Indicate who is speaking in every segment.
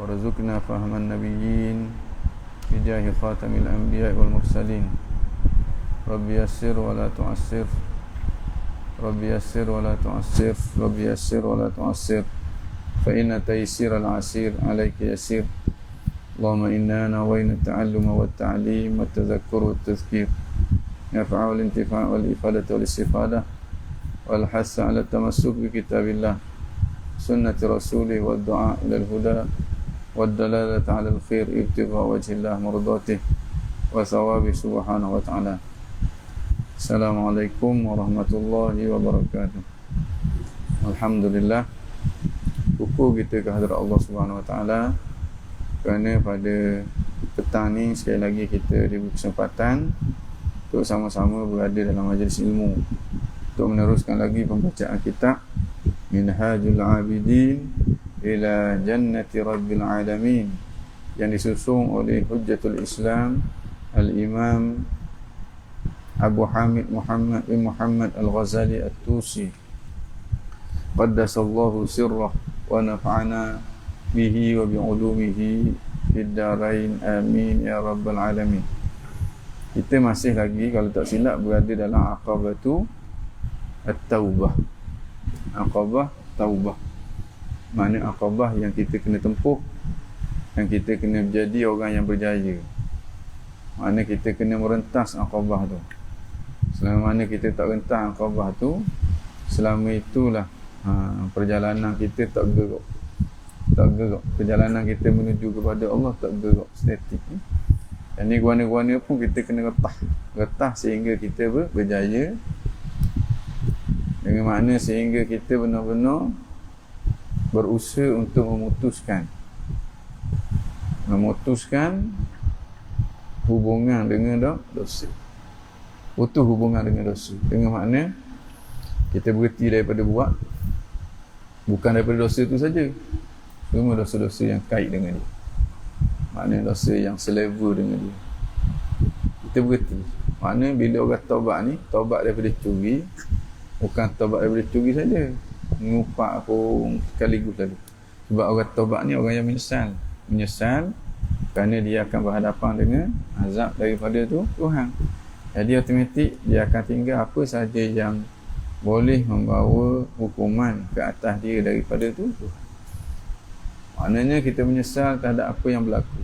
Speaker 1: warzuqna fahman nabiyyin bijahi khatamil anbiya wal mursalin. Rabbi yassir wa la tu'assir, Rabbi yassir wa la tu'assir, Rabbi yassir wa la tu'assir, fa inna taysir al-asir alayka yasir. Allahumma inna nawayna at-ta'alluma wa at-ta'lim wa at-tadhakkur wa at-tadhkir, naf'a wal intifa' wal ifadata wal istifadah wal hassa 'ala at-tamassuk bi kitabillah sunnati rasulih wa ad-du'a ila al-huda wa ad-dalalata 'ala al-khair ibtigha' wajhillah mardatih wa thawabi subhanahu wa ta'ala. Assalamualaikum warahmatullahi wabarakatuh. Alhamdulillah, syukur kita kehadrat Allah Subhanahu wa taala kerana pada petang ni sekali lagi kita diberi kesempatan untuk sama-sama berada dalam majlis ilmu untuk meneruskan lagi pembacaan kitab Minhajul Abidin ila Jannati Rabbil Alamin yang disusun oleh Hujjatul Islam Al-Imam Abu Hamid Muhammad bin Muhammad Al-Ghazali At-Tusi qaddasallahu sirrah wa nafa'ana bihi wa bi'ulumihi fid darain amin ya rabbal alamin. Kita masih lagi kalau tak silap berada dalam aqabatu at-taubah. Aqabah taubah, makna aqabah yang kita kena tempuh, yang kita kena menjadi orang yang berjaya. Makna kita kena merentas aqabah tu. Selama mana kita tak rentas aqabah tu, selama itulah perjalanan kita tak gerak. Perjalanan kita menuju kepada Allah tak gerak, statik. Dan ni guana-guana pun kita kena retah sehingga kita berjaya. Dengan makna sehingga kita benar-benar berusaha untuk memutuskan hubungan dengan dosa. Putus hubungan dengan dosa. Dengan makna kita berhenti daripada buat, bukan daripada dosa itu saja, semua dosa-dosa yang kait dengan dia, makna dosa yang selevel dengan dia, kita berhenti. Makna bila orang taubat ni, taubat daripada curi, bukan taubat daripada curi saja, mengupak pun sekaligus lagi. Sebab orang taubat ni orang yang menyesal kerana dia akan berhadapan dengan azab daripada Tuhan. Jadi automatik dia akan tinggal apa sahaja yang boleh membawa hukuman ke atas dia daripada Tuhan. Maknanya kita menyesal terhadap apa yang berlaku,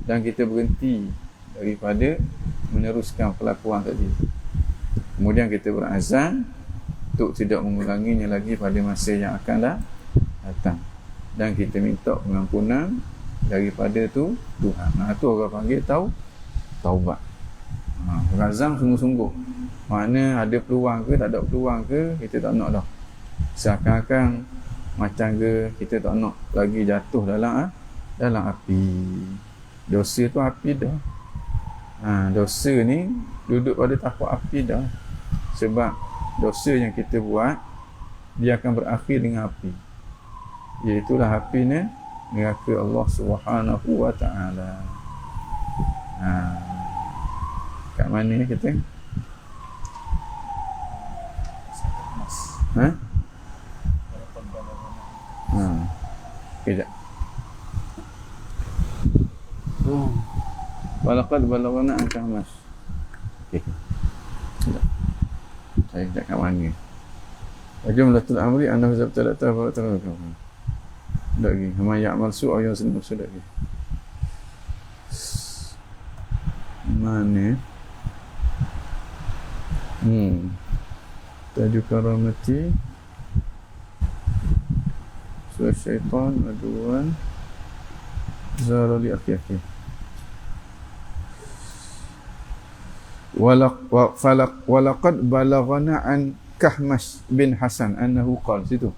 Speaker 1: dan kita berhenti daripada meneruskan perlakuan tadi. Kemudian kita berazam untuk tidak mengulanginya lagi pada masa yang akan datang, dan kita minta pengampunan daripada Tuhan. Itu orang panggil taubat. Berazam sungguh-sungguh. Makna ada peluang ke, tak ada peluang ke, kita tak nak dah. Seakan-akan macam ke kita tak nak lagi jatuh dalam api. Dosa tu api dah. Dosa ni duduk pada tapak api dah. Sebab dosa yang kita buat, dia akan berakhir dengan api. Iaitulah api ni neraka Allah Subhanahu wa ta'ala. Kat mana kita? Kejap. Walaqad balaghana angka mas. Okey. Saya tak kat mana. Jumlatul amri annahu zabtalata wa taraka. Lagi, ma ya'mal su'a yusnu lagi. Mana? Tajuk karamati syaitan aduan zarali akhir-akhir. Walaqad balaghana an Kahmas bin Hasan annahu qala, situ.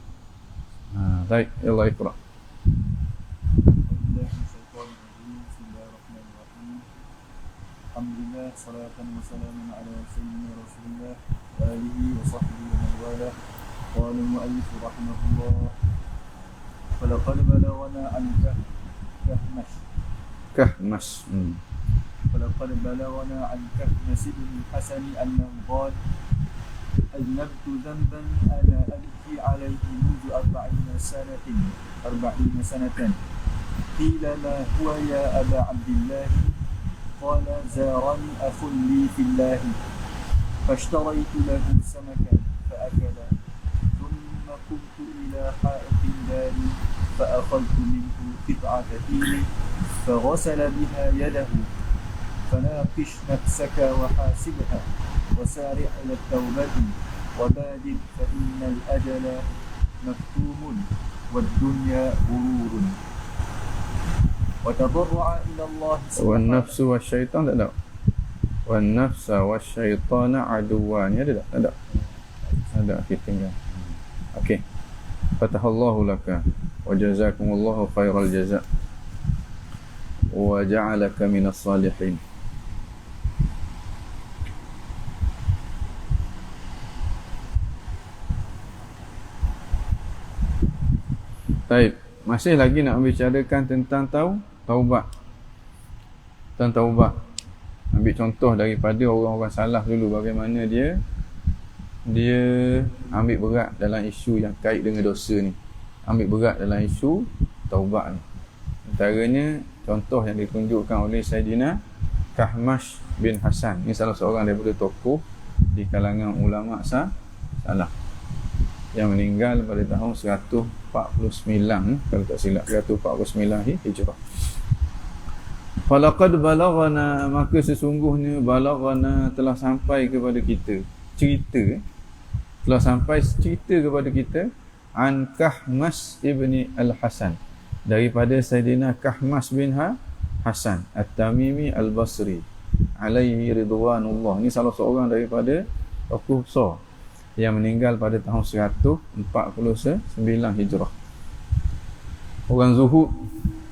Speaker 1: Baik, Allah iqra.
Speaker 2: Alhamdulillah, salatan wa salamun ala sayyidina Rasulullah wa alihi wa sahbihi wa man wala. Qala al-mu'allif rahimahullah, falaqad balaghana an
Speaker 1: Kahmas.
Speaker 2: فلقد بلغنا عن كهمس بن الحسن أنه قال: أي أذنبت ذنبا أنا أبكي عليه منذ 40 سنة. قيل ما هو يا أبا عبد الله؟ قال زارني أخ لي في الله فاشتريت له سمكا فأكل، ثم قمت إلى حائط داري فأخذت منه قطعة تين فغسل بها يده، فناقش نفسك وحاسبها وسارع إلى التوبة وبادر فإن الأجل مكتوم والدنيا غرور. وتضرع إلى الله
Speaker 1: والنفس والsyaitan tak ada. والنفس والsyaitan aduwan ada tak? Ada. Ada kita tinggal. Okey. Fatahallahu laka wa jazakumullahu khairal jazaa wa ja'alaka minas salihin. Baik, masih lagi nak bicarakan tentang taubat. Tentang taubat. Ambil contoh daripada orang-orang salah dulu, bagaimana dia ambil berat dalam isu yang kait dengan dosa ni. Ambil berat dalam isu taubat ni. Antaranya contoh yang ditunjukkan oleh Sayyidina Kahmash bin Hasan. Ini salah seorang daripada tokoh di kalangan ulama salah yang meninggal pada tahun 149, kalau tak silap 149 Hijrah. Falaqad balaghana, maka sesungguhnya balaghana telah sampai kepada kita telah sampai cerita kepada kita an Kahmas ibni Al-Hasan, daripada Sayyidina Kahmas bin Hasan At-Tamimi Al-Basri alaihi ridwanullah. Ini salah seorang daripada tokoh besar yang meninggal pada tahun 149 Hijrah. Orang zuhud,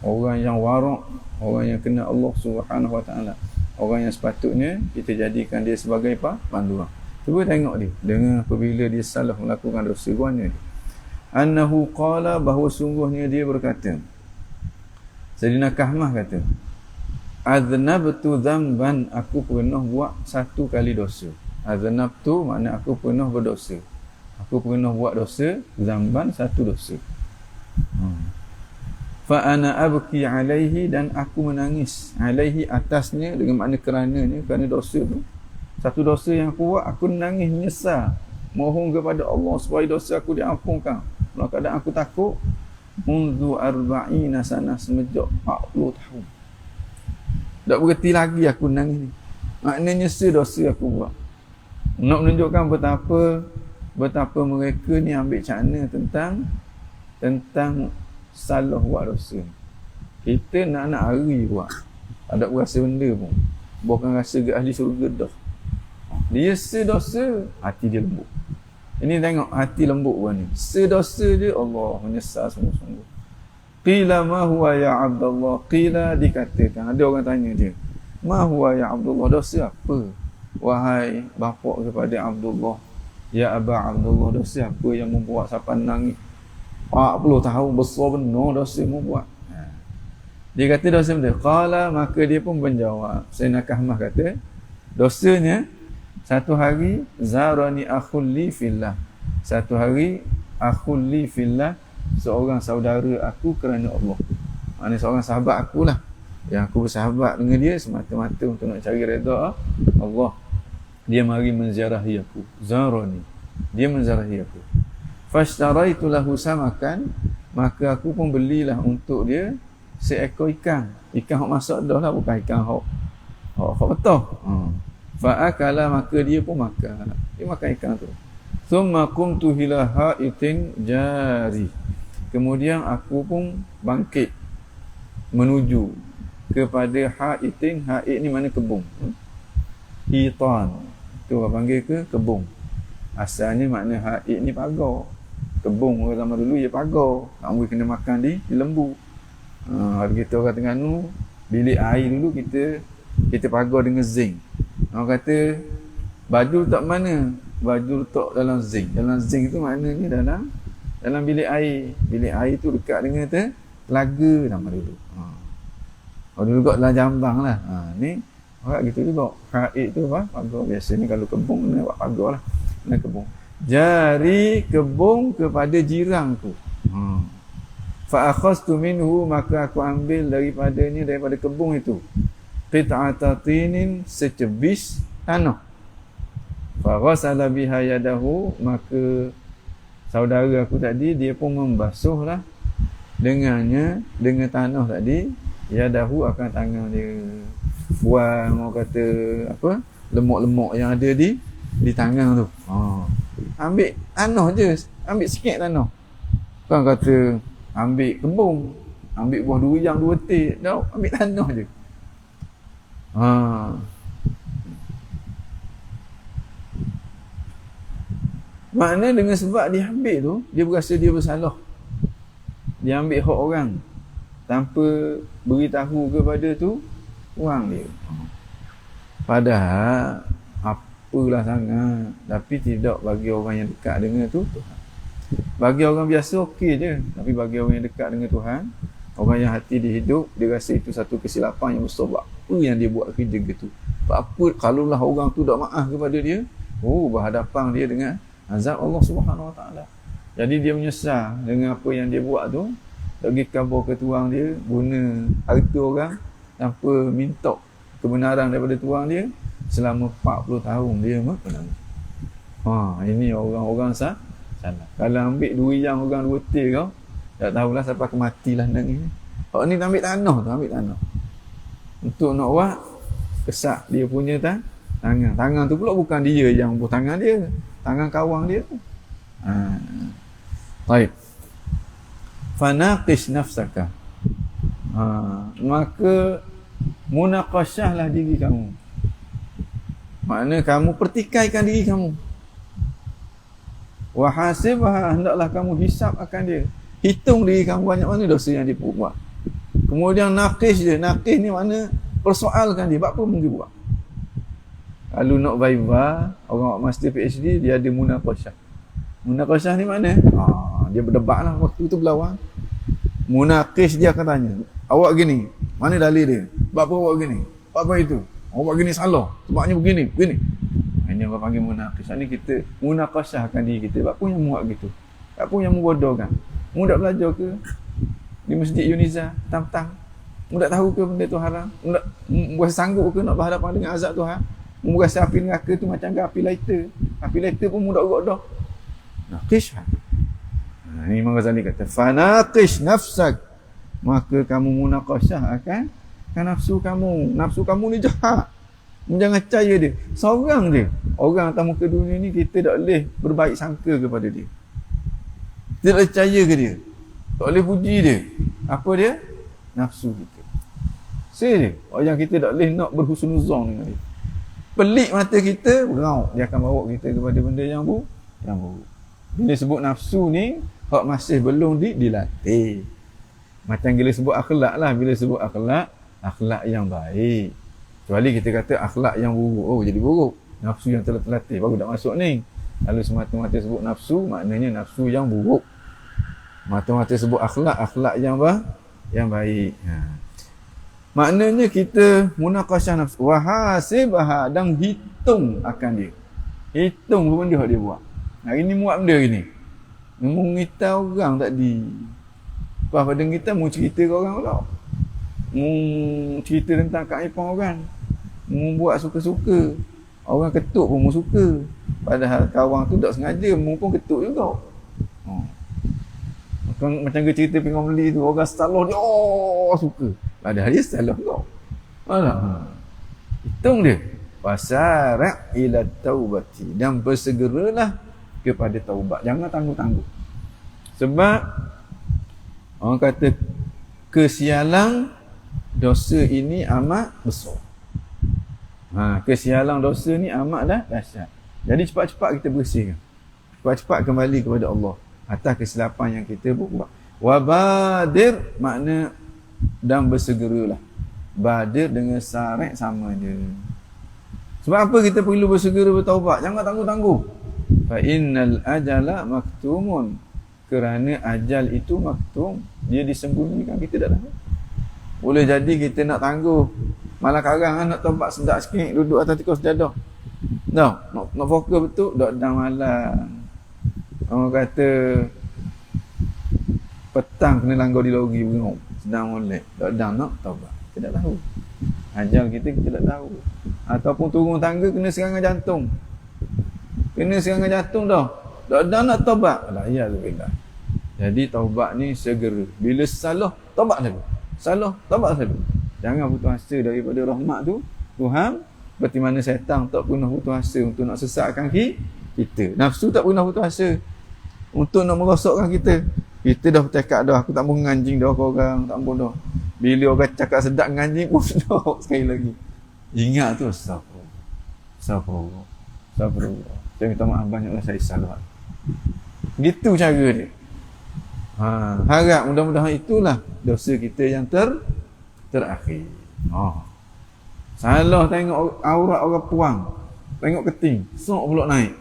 Speaker 1: orang yang warak, orang yang kenal Allah Subhanahu Wa Taala, orang yang sepatutnya kita jadikan dia sebagai panduan. Cuba tengok dia dengan apabila dia salah melakukan dosa guanya. Annahu qala, bahawa sungguhnya dia berkata, Sayyidina Kahmah kata, aznabtu dhanban, aku pernah buat satu kali dosa. Aznabtu makna aku pernah berdosa. Aku pernah buat dosa, dhanban satu dosa. Fa ana abki alaihi, dan aku menangis alaihi atasnya, dengan makna kerananya, kerana dosa tu. Satu dosa yang aku buat, aku menangis menyesal, mohon kepada Allah supaya dosa aku diampunkan. Dalam keadaan aku takut, mundu 40 sanah, semenjak 40 tahun. Tak berhenti lagi aku menangis ni. Maknanya dosa aku buat. Nak menunjukkan betapa mereka ni ambil cakna tentang salah buat dosa. Kita nak hari buat, tak ada rasa benda pun, bukan rasa ke ahli syurga dah. Dia sedosa, hati dia lembut. Ini tengok hati lembut buat ni. Sedosa dia, Allah menyesal sungguh-sungguh. Qila ma huwa ya Abdullah, qila, dikatakan, ada orang tanya dia, ma huwa ya Abdullah, dosa apa wahai bapa kepada Abdullah? Ya Aba Abdullah, dosa apa yang membuat siapa nangis 40 tahun, besar benar dosa membuat. Dia kata dosa benda. Qala, maka dia pun menjawab, Sayyidina Kahmah kata, dosanya satu hari zarani akhul li fillah. Satu hari akhul li fillah, seorang saudara aku kerana Allah. Maksudnya seorang sahabat akulah, yang aku bersahabat dengan dia semata-mata untuk nak cari redha Allah. Dia mari menziarahi aku. Zarani, dia menziarahi aku. Fashtaraitu lahu samakan, maka aku pun belilah untuk dia seekor ikan. Ikan hok masak dah lah, bukan ikan hok betul. Fa'akala, maka dia pun makan. Dia makan ikan tu. Thumma qumtu ila ha'itin jari. Kemudian aku pun bangkit menuju kepada ha'itin. Ha'it ni mana kebun. Hitan. Tu orang panggil ke kebun. Asalnya makna ha'it ni pagar. Kebun orang zaman dulu dia pagar. Kamu kena makan di lembu. Kalau kita orang Terengganu, bilik air dulu kita pagar dengan zinc. Orang kata baju letak mana? Baju letak dalam zinc. Dalam zinc tu maknanya dalam bilik air. Bilik air tu dekat dengan telaga nama dulu. Kalau dulu kat dalam jambang lah. Ni orang gitu juga. Haid tu apa? Pagar. Biasa ni kalau kebun kena buat pagar lah. Kena kebun. jari kebun kepada jirangku. Fa akhadtu minhu, maka aku ambil daripada kebun itu qit'ata tinin, secebis tanah. Fa ghasala biha yadahu, maka saudara aku tadi dia pun membasuhlah dengannya, dengan tanah tadi, yadahu akan tangan dia. Buang orang kata apa, lemuk-lemuk yang ada di tangan tu. Ambil tanah je, ambil sikit tanah. Kan kata ambil kebun, ambil buah durian 2 tik, dah ambil tanah je. Makna dengan sebab dia ambil tu, dia berasa dia bersalah. Dia ambil hak orang tanpa beritahu kepada tu orang dia. Padahal apalah sangat, tapi tidak bagi orang yang dekat dengan tu Tuhan. Bagi orang biasa okey je, tapi bagi orang yang dekat dengan Tuhan, orang yang hati dia hidup, dia rasa itu satu kesilapan yang besar. Apa yang dia buat kerja gitu? Apa kalaulah orang tu tak maaf kepada dia, berhadapan dia dengan azab Allah Subhanahu Wa Taala. Jadi dia menyesal dengan apa yang dia buat tu, pergi kabur ke tuang dia, guna harta orang tanpa minta kebenaran daripada tuang dia selama 40 tahun dia makan. Ini orang-orang salah. Kalau ambil durian orang 2 tik kau, tak tahulah sampai ke matilah nang ni. Hak ni ambil tanah tu, ambil tanah. Untuk nak buat kesak dia punya tangan. Tangan tu pula bukan dia yang buat tangan dia, tangan kawan dia tu. Baik. Fanaqish nafsaka. Maka munaqashahlah diri kamu. Makna kamu pertikaikan diri kamu. Wa hasibha, hendaklah kamu hisap akan dia. Hitung diri kamu banyak mana dosa yang dia buat. Kemudian naqish dia. Naqish ni makna persoalkan dia, buat apa mungkin buat. Kalau nak viva, orang master PhD dia ada munaqashah. Munaqashah ni mana? Dia berdebat lah waktu tu berlawan. Munaqish dia akan tanya, awak gini, mana dalil dia? Buat apa awak gini? Buat apa itu? Awak gini salah, sebabnya begini. Ini orang panggil munaqish. Ni kita munaqashahkan diri kita. Buat apa yang muat gitu? Buat apa yang membodohkan? Mu tak belajar ke di Masjid Yuniza petang-petang? Mu tak tahu ke benda tu haram? Mu tak berasa sanggup ke nak berhadapan dengan azab Tuhan? Mu berasa api neraka tu macam ke api lighter? Api lighter pun mu tak urut dah. Naqish. Ini Imam Ghazali kata, fanaqish nafsak, maka kamu munaqashah akan nafsu kamu. Nafsu kamu ni jahat. Jangan percaya dia. Seorang je orang atas muka dunia ni kita tak boleh berbaik sangka kepada dia. Kita tak percaya ke dia. Tak boleh puji dia. Apa dia? Nafsu kita. Dia orang kita tak boleh nak berhusnuzon dengan dia. Pelik mata kita, berauk, dia akan bawa kita kepada benda yang buruk. Bila sebut nafsu ni, hak masih belum dilatih. Macam bila sebut akhlak lah. Bila sebut akhlak yang baik. Kecuali kita kata akhlak yang buruk, jadi buruk. Nafsu yang telah terlatih baru tak masuk ni. Kalau semata-mata sebut nafsu, maknanya nafsu yang buruk. Mata-mata sebut akhlak yang baik. Maknanya kita munaqashah nafsu, wa hasibha, dan hitung akan dia. Hitung benda yang dia buat. Hari ni muat benda ni. Mu ngita orang tadi. Lepas pada kita mu cerita ke orang pula. Mu cerita tentang keaiban orang. Mu buat suka-suka. Orang ketuk pun mu suka. Padahal kawan tu tak sengaja, mu pun ketuk juga. Macam ke cerita Pinggang Beli tu, orang salah dia, suka. Padahal dia salah kau. Hitung dia. Fasara' ila taubati, dan bersegeralah kepada taubat. Jangan tangguh-tangguh. Sebab orang kata kesialan dosa ini amat besar. Kesialan dosa ni amat dah dahsyat. Jadi cepat-cepat kita bersihkan. Cepat-cepat kembali kepada Allah atas kesilapan yang kita buat. Wabadir makna dan bersegeralah. Badir dengan sarik sama je. Sebab apa kita perlu bersegera bertaubat? Jangan tangguh-tangguh. Fa innal ajala maktumun, kerana ajal itu maktum, dia disembunyikan, kita tak tahu. Boleh jadi kita nak tangguh, malah karang nak taubat sedap sikit, duduk atas tikar sejadah. Nak fokus betul, dak dah malam. Orang kata petang kena langgar di lori bengok, sedang molek, tak ada nak taubat. Kita tak tahu. Ajal kita tak tahu. Ataupun turun tangga kena serangan jantung. Kena serangan jantung dah. Tak ada nak taubat. Alhamdulillah. Jadi taubat ni segera. Bila salah, taubat dulu. Salah, taubat dulu. Jangan putus asa daripada rahmat tu. Tuhan, seperti mana syaitan tak pernah putus asa untuk nak sesatkan kita. Nafsu tak pernah putus asa untuk nak merosakkan kita. Kita dah bercakap dah, aku tak mau nganjing dah kau orang, tak mau dah. Bila orang cakap sedap nganjing pun dah sekali lagi. Ingat tu, astagfirullah. Saya minta maaf banyaklah saya salah. Gitu cara dia. Harap mudah-mudahan itulah dosa kita yang terakhir. Salah tengok aurat orang puang, tengok keting, sok pula naik.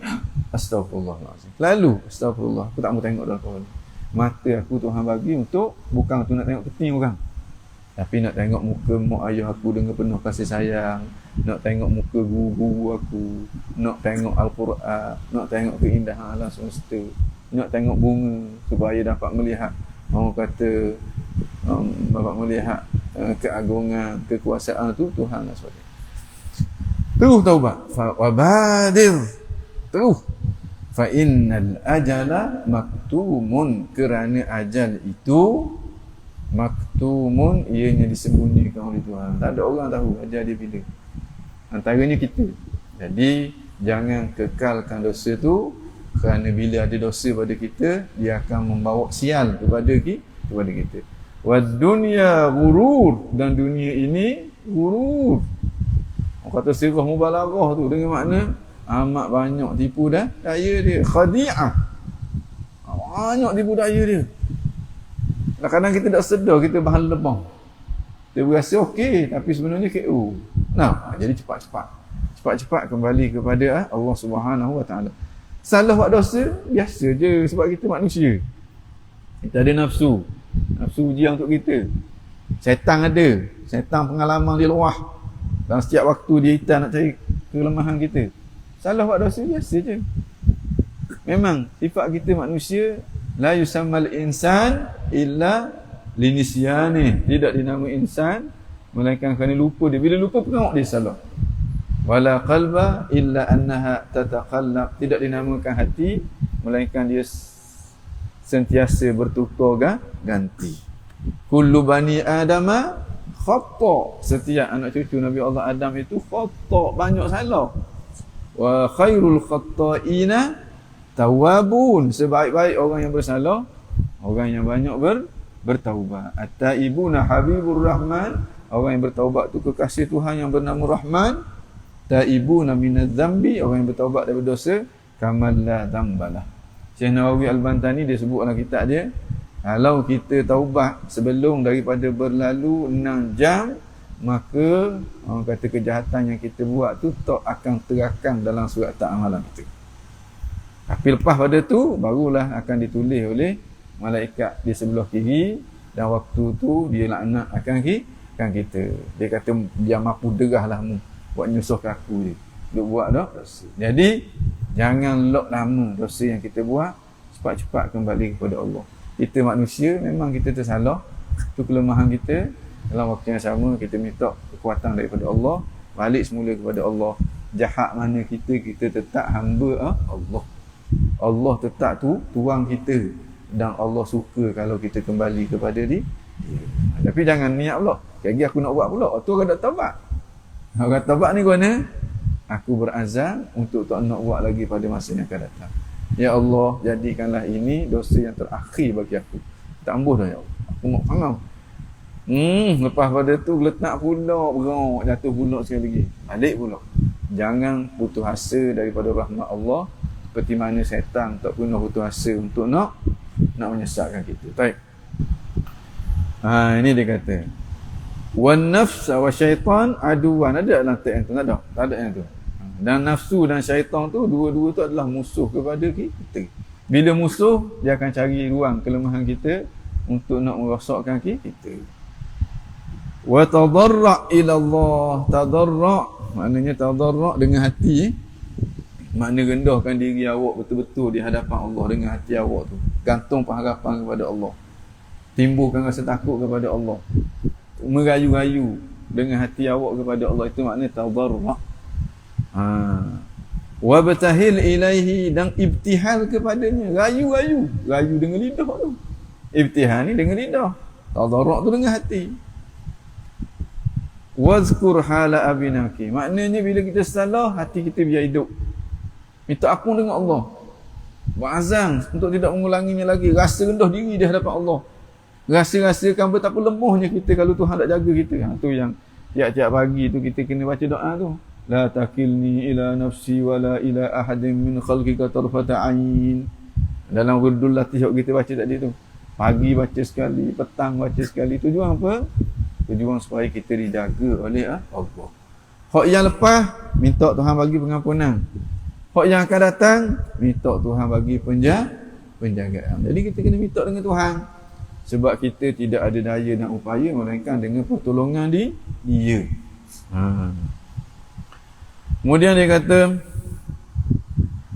Speaker 1: Astagfirullahalazim. Lalu astagfirullah, aku tak mau tengok dah kau ni. Mata aku Tuhan bagi untuk bukan untuk nak tengok keting orang, tapi nak tengok muka mak ayah aku dengan penuh kasih sayang, nak tengok muka guru-guru aku, nak tengok Al-Quran, nak tengok keindahan alam semesta, nak tengok bunga supaya dapat melihat, orang kata dapat melihat keagungan, kekuasaan tu Tuhan lah SWT. Terus taubat. Wabadir. Terus. Fa innal ajala maktumun, kerana ajal itu maktumun, ianya disembunyikan oleh Tuhan. Tak ada orang tahu ajal dia bila. Antaranya kita. Jadi jangan kekalkan dosa tu, kerana bila ada dosa pada kita, dia akan membawa sial kepada kita. Wad dunya ghurur, dan dunia ini ghurur. Orang kata sirah mubalaghah tu dengan makna amat banyak tipu dah daya dia, khadi'ah. Banyak tipu daya dia. Kadang-kadang kita tak sedar kita bahan lebang. Kita berasa okey tapi sebenarnya KO. Jadi cepat-cepat kembali kepada Allah Subhanahu Wa Taala. Salah buat dosa biasa je sebab kita manusia. Kita ada nafsu ujian untuk kita. Syaitan ada. Syaitan pengalaman dia luah. Dan setiap waktu dia hitam nak cari kelemahan kita. Salah buat dosa biasa je. Memang sifat kita manusia, la yusammal insan illa linisyani. Tidak dinamai insan melainkan kerana lupa dia. Bila lupa pengawak dia salah. Wala qalba illa annaha tataqallab. Tidak dinamakan hati melainkan dia sentiasa bertukar ganti. Kullu bani adama khata. Setiap anak cucu Nabi Allah Adam itu khata, banyak salah. Wa khairul khatta'ina tawwabun. Sebaik-baik orang yang bersalah, orang yang banyak bertaubat. At-taibuna habibur rahman. Orang yang bertaubat tu kekasih Tuhan yang bernama Rahman. Taibuna minadz dzambi. Orang yang bertaubat daripada dosa, kamal la dzambalah. Syekh Nawawi Al-Bantani dia sebut dalam kitab dia, kalau kita taubat sebelum daripada berlalu 6 jam, maka orang kata kejahatan yang kita buat tu tak akan terakam dalam surat amalan kita. Tapi lepas pada tu barulah akan ditulis oleh malaikat di sebelah kiri, dan waktu tu dia laknat akan kita. Dia kata dia mampu derahlah mu buat nyusuh kaku dia. Duk buat dah dosa. Jadi jangan lock lama dosa yang kita buat, cepat-cepat kembali kepada Allah. Kita manusia memang kita tersalah, itu kelemahan kita. Dalam waktu yang sama kita minta kekuatan daripada Allah, balik semula kepada Allah. Jahat mana kita tetap hamba Allah. Allah tetap tuang kita, dan Allah suka kalau kita kembali kepada dia. Tapi jangan niat pula, lagi aku nak buat pula, tu orang tak taubat. Orang taubat ni guna, aku berazam untuk tak nak buat lagi pada masa yang akan datang. Ya Allah, jadikanlah ini dosa yang terakhir bagi aku. Tak ambuh dah ya Allah. Aku mau faham. Lepas pada tu letak pula berok, jatuh pula sekali lagi. Balik pula. Jangan putus asa daripada rahmat Allah, seperti mana syaitan tak pernah putus asa untuk nak menyesatkan kita. Baik. Ini dia kata. Wan nafs wa syaitan aduan. Ada dalam teks yang tu? Tak ada yang tu. Dan nafsu dan syaitan tu, dua-dua tu adalah musuh kepada kita. Bila musuh, dia akan cari ruang kelemahan kita untuk nak merosakkan kita. Wa tadarra' ila Allah. Tadarra' maknanya tadarra' dengan hati. Makna rendahkan diri awak betul-betul di hadapan Allah dengan hati awak tu. Gantung pengharapan kepada Allah. Timbulkan rasa takut kepada Allah. Merayu-rayu dengan hati awak kepada Allah, itu makna tadarru'. Wabtahil ilaihi, dan ibtihal kepadanya, rayu-rayu dengan lidah tu. Ibtihal ni dengan lidah, tadarru' tu dengan hati. Wazkur hala abinaki, maknanya bila kita salah, hati kita biar hidup, minta ampun dengan Allah, berazam untuk tidak mengulanginya lagi, rasa rendah diri di hadapan Allah, rasa-rasakan betapa lemahnya kita kalau Tuhan tak jaga kita. Tu yang tiap-tiap pagi tu kita kena baca doa tu, la takilni ila nafsi wala ila ahadin min khalqika tarfata ain. Dalam wirdul latih kita baca tadi tu, pagi baca sekali, petang baca sekali. Tujuan apa? Tujuan supaya kita dijaga oleh Allah. Hak yang lepas, minta Tuhan bagi pengampunan. Hak yang akan datang, minta Tuhan bagi penjagaan. Jadi kita kena minta dengan Tuhan, sebab kita tidak ada daya dan upaya melainkan dengan pertolongan Dia. Kemudian dia kata,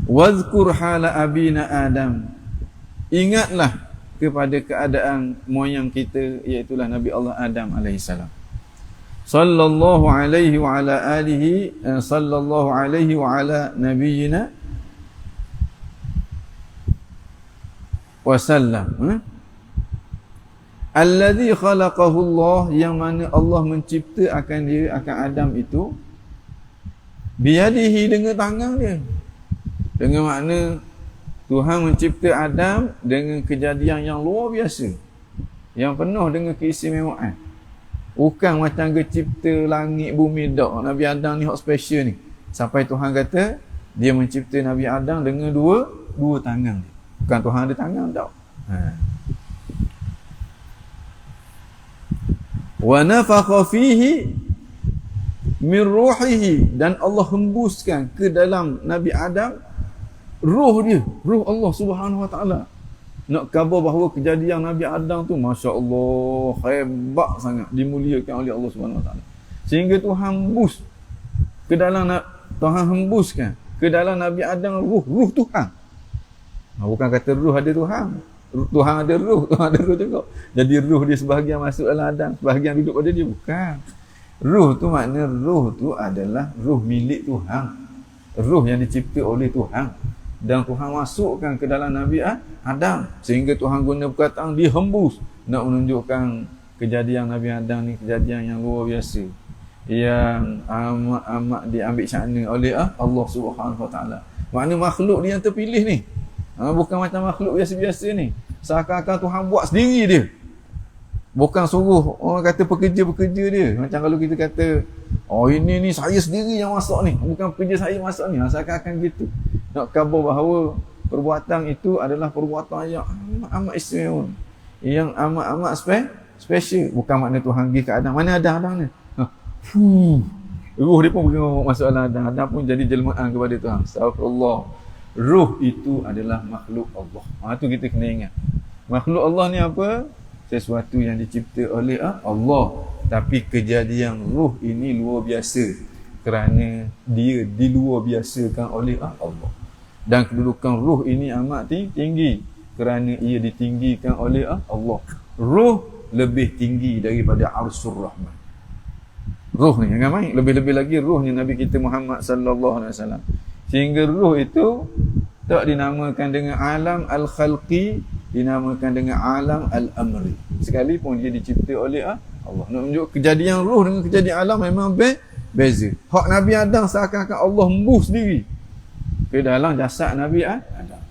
Speaker 1: wazkur hala abina Adam, ingatlah kepada keadaan moyang kita, iaitulah Nabi Allah Adam alaihissalam. Sallallahu alaihi wa ala alihi, sallallahu alaihi wa ala nabiyyina wasallam. Alladhi khalaqahu Allah, yang mana Allah mencipta akan dia, akan Adam itu, biyadihi, dengan tangan dia. Dengan makna Tuhan mencipta Adam dengan kejadian yang luar biasa, yang penuh dengan keistimewaan. Bukan macam dia cipta langit bumi dak. Nabi Adam ni hak special ni, sampai Tuhan kata dia mencipta Nabi Adam dengan dua tangan. Bukan Tuhan ada tangan tak. Wa nafakha fihi min ruhihi, dan Allah hembuskan ke dalam Nabi Adam ruh dia, ruh Allah Subhanahu Wa Taala. Nak khabar bahawa kejadian Nabi Adam tu, masya-Allah, hebat sangat, dimuliakan oleh Allah Subhanahu Wa Taala. Sehingga Tuhan hembuskan ke dalam Nabi Adam ruh Tuhan. Bukan kata ruh ada Tuhan. Tuhan ada ruh juga. Jadi ruh dia sebahagian masuk dalam Adam, sebahagian duduk pada dia, bukan. Ruh tu makna ruh tu adalah ruh milik Tuhan. Ruh yang dicipta oleh Tuhan. Dan Tuhan masukkan ke dalam Nabi Adam. Sehingga Tuhan guna perkataan dihembus, nak menunjukkan kejadian Nabi Adam ni kejadian yang luar biasa, yang amat diambil syakna oleh Allah Subhanahu Wa Taala. Makna makhluk dia yang terpilih ni, bukan macam makhluk biasa-biasa ni. Seakan-akan Tuhan buat sendiri dia. Bukan suruh orang kata pekerja-pekerja dia. Macam kalau kita kata, oh ini saya sendiri yang masak ni, bukan pekerja saya masak ni. Seakan-akan gitu. Nak khabar bahawa perbuatan itu adalah perbuatan yang amat istimewa, yang amat special. Bukan makna Tuhan pergi ke Adam. Mana Adam ni? Ruh dia pun masuk dalam Adam. Adam pun jadi jelmaan kepada Tuhan. Astagfirullah. Ruh itu adalah makhluk Allah. Itu kita kena ingat. Makhluk Allah ni apa? Sesuatu yang dicipta oleh Allah. Tapi kejadian ruh ini luar biasa, kerana dia diluar biasakan oleh Allah. Dan kedudukan ruh ini amat tinggi, kerana ia ditinggikan oleh Allah. Ruh lebih tinggi daripada Arsyur Rahman. Ruh ni jangan main. Lebih-lebih lagi ruhnya Nabi kita Muhammad sallallahu alaihi wasallam. Sehingga ruh itu tak dinamakan dengan alam al-khalqi, dinamakan dengan alam al-amri. Sekalipun dia dicipta oleh Allah. Nak tunjuk kejadian ruh dengan kejadian alam memang beza. Hak Nabi Adam seakan-akan Allah hembus sendiri ke dalam jasad Nabi Adam.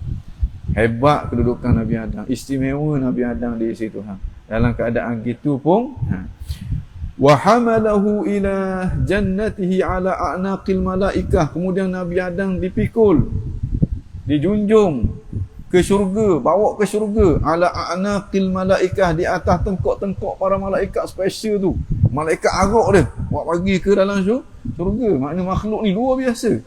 Speaker 1: Hebat kedudukan Nabi Adam, istimewa Nabi Adam di sisi Tuhan. Dalam keadaan gitu pun wa hamalahu ila jannatihi ala a'naqil malaikah, kemudian Nabi Adam dipikul, dijunjung ke syurga, bawa ke syurga, ala a'naqil malaikah, di atas tengkok-tengkok para malaikat special tu, malaikat arak dia bawa pergi ke dalam syurga. Makna makhluk ni luar biasa.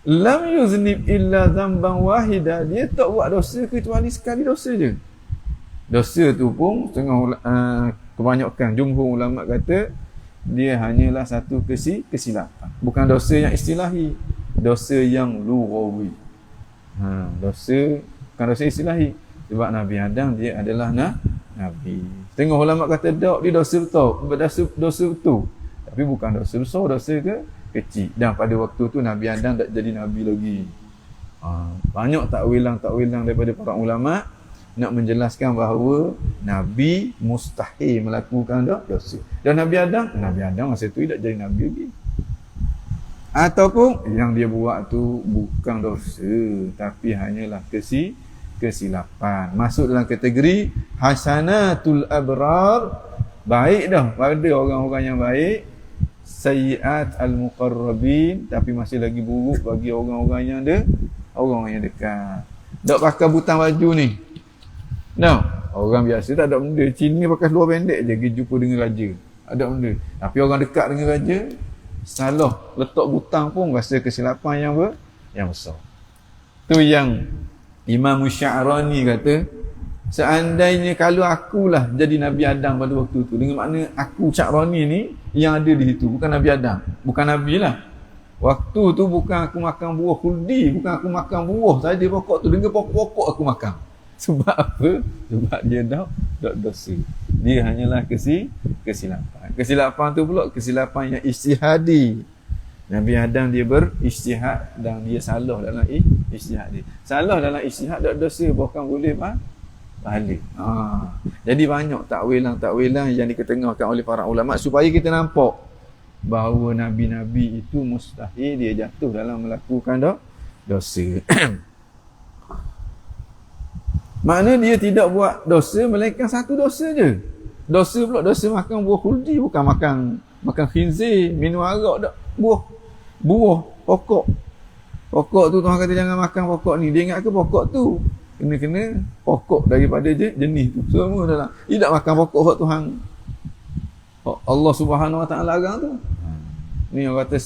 Speaker 1: Lam yuznib illa dhanban wahida, dia tak buat dosa kecuali sekali dosa je. Dosa tu pun setengah kebanyakan jumhur ulama kata dia hanyalah satu kesilapan, bukan dosa yang istilahi. dosa yang lughawi. Dosa bukan dosa istilahi. Sebab Nabi Adam dia adalah Nabi. Tengok ulama kata tak, dia dosa betul. Tapi bukan dosa besar, dosa kecil. Dan pada waktu tu Nabi Adam tak jadi Nabi lagi. Banyak takwilan daripada para ulama nak menjelaskan bahawa Nabi mustahil melakukan dosa. Dan Nabi Adam masa tu tak jadi Nabi lagi. Ataupun yang dia buat tu bukan dosa, tapi hanyalah kesilapan. Masuk dalam kategori hasanatul abrar, baik dah pada orang-orang yang baik, sayyiat al-muqarrabin, tapi masih lagi buruk bagi orang-orang yang dekat. Tak pakai butang baju ni. Orang biasa tak ada benda. Cina pakai seluar pendek je pergi jumpa dengan raja. Ada benda. Tapi orang dekat dengan raja, salah letak butang pun rasa kesilapan yang besar. Tu yang Imam Sya'rani kata, seandainya kalau akulah jadi Nabi Adam pada waktu tu, dengan makna aku Sya'rani ni yang ada di situ, bukan Nabi Adam, bukan Nabi lah. Waktu tu bukan aku makan buah khuldi, bukan aku makan buah saja pokok tu, dengan pokok-pokok aku makan. Sebab apa? Sebab dia dah dosa. Dia hanyalah kesilapan. Kesilapan tu pula kesilapan yang ijtihadi. Nabi Adam dia berijtihad dan dia salah dalam ijtihad dia. Salah dalam ijtihad tak dosa, bahkan boleh pahala. Jadi banyak takwilan yang diketengahkan oleh para ulama supaya kita nampak bahawa nabi-nabi itu mustahil dia jatuh dalam melakukan dosa. Makna dia tidak buat dosa melainkan satu dosa je. Dosa pula dosa makan buah khuldi, bukan makan khinzir, minum arak, tak. Buah pokok tu Tuhan kata jangan makan pokok ni. Dia ingat ke pokok tu kena pokok daripada jenis tu semua dalam. Dia tak makan pokok hak Tuhan Allah Subhanahu Wa Taala larang tu. Ni orang kata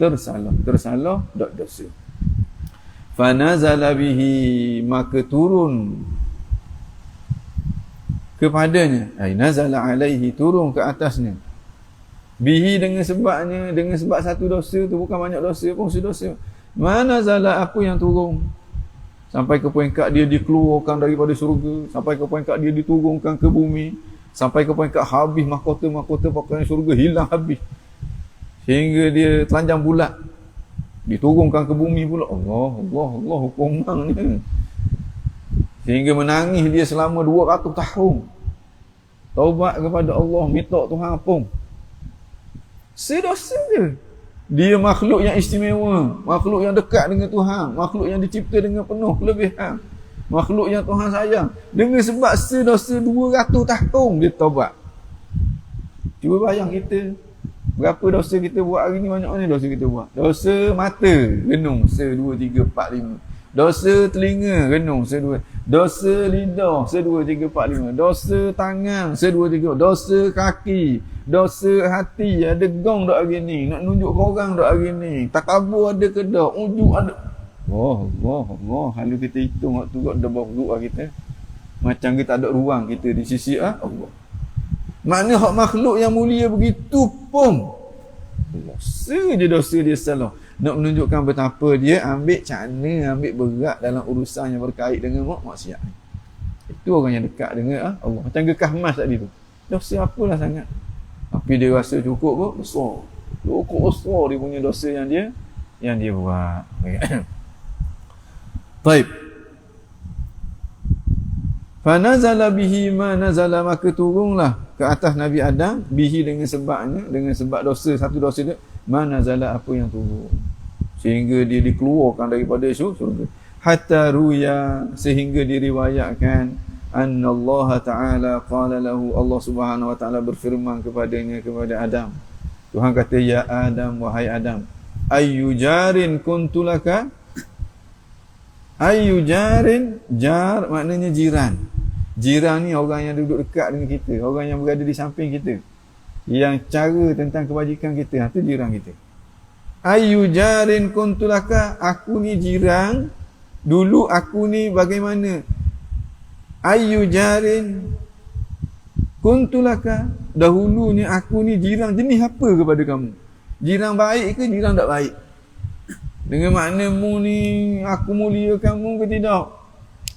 Speaker 1: tersalah dosa. Fa nazala bihi, maka turun kepadanya, nazala alaihi, turun ke atasnya, bihi dengan sebab satu dosa tu, bukan banyak dosa pun, dosa. Mana zala apa yang turun sampai ke peringkat dia dikeluarkan daripada syurga, sampai ke peringkat dia diturunkan ke bumi, sampai ke peringkat habis mahkota pakaian syurga hilang habis, sehingga dia telanjang bulat, diturunkan ke bumi pula. Allah hukumannya, sehingga menangis dia selama 200 tahun, taubat kepada Allah, minta Tuhan ampun. Sedosa je. Dia makhluk yang istimewa, makhluk yang dekat dengan Tuhan, makhluk yang dicipta dengan penuh kelebihan, makhluk yang Tuhan sayang. Dengan sebab sedosa 200 tahun dia taubat. Cuba bayang kita, berapa dosa kita buat hari ni, banyak mana dosa kita buat. Dosa mata, renung 1, 2, 3, 4, 5. Dosa telinga, renung 1, 2. Dosa lidah, 1, 2, 3, 4, 5. Dosa tangan, 1, 2, 3. Dosa kaki, dosa hati. Ada gong tak hari ni, nak nunjuk korang tak hari ni, takabur ada ke tak, ujuk ada. Allah. Kalau kita hitung waktu kot dah buruk kita, macam kita ada ruang kita di sisi Allah. Makna hak makhluk yang mulia begitu pun dosa dia salah. Nak menunjukkan betapa dia ambil berat dalam urusan yang berkait dengan maksiat. Itu orang yang dekat dengan Allah. Macam Gekah Mas tadi tu, dosa apalah sangat, tapi dia rasa cukup kok besar. Cukup besar dia punya dosa yang dia buat. Baik. Fa nazala bihi ma nazala, maka turunlah ke atas Nabi Adam bihi dengan sebab dosa, satu dosa dia, ma nazala apa yang turun, sehingga dia dikeluarkan daripada syurga. Hatta ruya, sehingga diriwayatkan, anna Allah Ta'ala qala lahu, Allah Subhanahu Wa Ta'ala berfirman kepada Adam. Tuhan kata, ya Adam, wahai Adam, ayyu jarin kuntulaka. Ayyu jarin, jar maknanya jiran. Jiran ni orang yang duduk dekat dengan kita, orang yang berada di samping kita, yang cara tentang kebajikan kita, itu jiran kita. Ayyu jarin kuntulaka, aku ni jiran, dulu aku ni bagaimana? Ayyu jarin kuntulaka, dahulunya aku ni jiran jenis apa kepada kamu? Jiran baik ke jiran tak baik? Dengan makna mu ni aku muliakan mu ke tidak?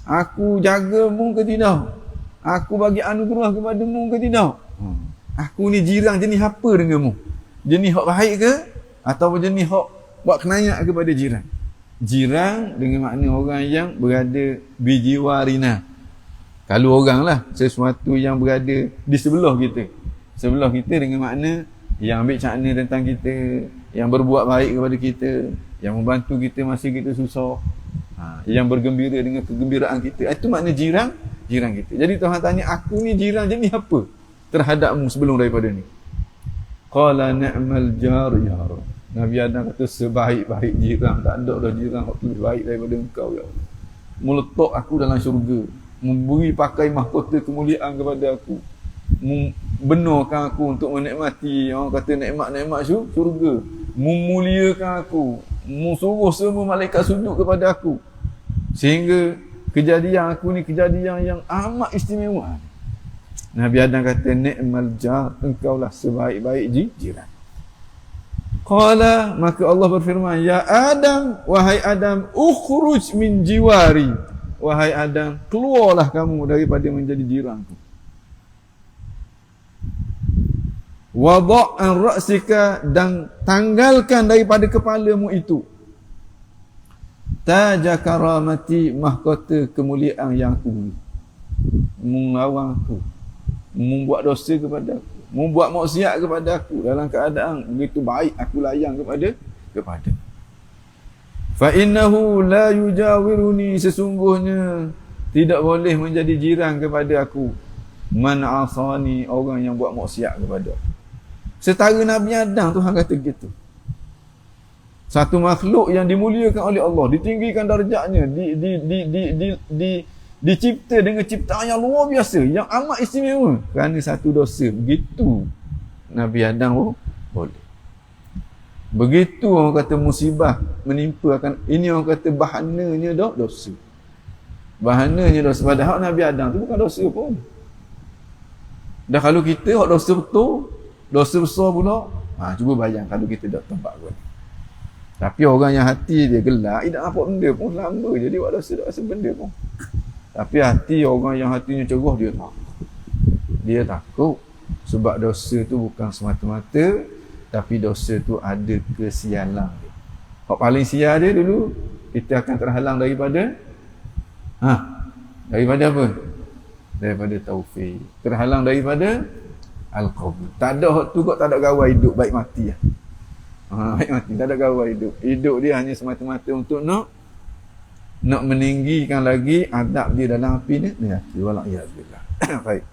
Speaker 1: Aku jaga mu ke tidak? Aku bagi anugerah kepada mu ke tidak? Aku ni jiran jenis apa dengan mu? Jenis hak baik ke? Atau jenis hak buat kenayak kepada jiran? Jiran dengan makna orang yang berada bijiwarina. Kalau orang lah, sesuatu yang berada di sebelah kita. Sebelah kita dengan makna yang ambil cakna tentang kita, yang berbuat baik kepada kita, yang membantu kita masa kita susah, yang bergembira dengan kegembiraan kita. Itu makna jiran kita. Jadi Tuhan tanya, aku ni jiran jenis apa terhadapmu sebelum daripada ni? Qala ni'mal jar ya Rabb. Nabi Adam kata, sebaik-baik jiran, tak ada dah jiran yang lebih baik daripada engkau ya Allah. Meletak aku dalam syurga, memberi pakai mahkota kemuliaan kepada aku, membenarkan aku untuk menikmati, orang kata nikmat-nikmat syurga, memuliakan aku, suruh semua malaikat sujud kepada aku, sehingga kejadian aku ni kejadian yang amat istimewa. Nabi Adam kata, ni'mal jar, engkaulah sebaik-baik jiran. Qala, maka Allah berfirman, ya Adam, wahai Adam, ukhruj min jiwari, wahai Adam, keluarlah kamu daripada menjadi jiranku. Wada' an ra'sika, dan tanggalkan daripada kepalamu itu taja karamati, mahkota kemuliaan yang aku beri. Melawan aku, membuat dosa kepada aku, membuat maksiat kepada aku, dalam keadaan begitu baik aku layan kepada. Fa innahu la yujawiruni, sesungguhnya tidak boleh menjadi jiran kepada aku man asani, orang yang buat maksiat kepada aku. Setara Nabi Adam, Tuhan kata gitu. Satu makhluk yang dimuliakan oleh Allah, ditinggikan darjatnya, dicipta dengan ciptaan yang luar biasa, yang amat istimewa, kerana satu dosa. Begitu Nabi Adam boleh. Begitu orang kata musibah menimpa akan ini, orang kata bahananya dosa. Bahananya dosa. Padahal Nabi Adam tu bukan dosa pun. Dah kalau kita hak dosa betul, dosa besar pula, cuba bayang kalau kita dah tempat pun. Tapi orang yang hati dia gelap, tidak nampak benda pun, lama je dia buat dosa benda pun. Tapi hati orang yang hatinya cerah, dia takut. Sebab dosa tu bukan semata-mata, tapi dosa tu ada kesialan. Hak paling sial dia dulu, kita akan terhalang daripada daripada apa? Daripada taufik. Terhalang daripada al-qabul. Tak ada hak tu kok, tak ada gawai hidup, baik mati lah. Baik mati, tak ada gawai hidup. Hidup dia hanya semata-mata untuk nak meninggikan lagi adab dia dalam api ni. Wala'iyazbillah. Baik.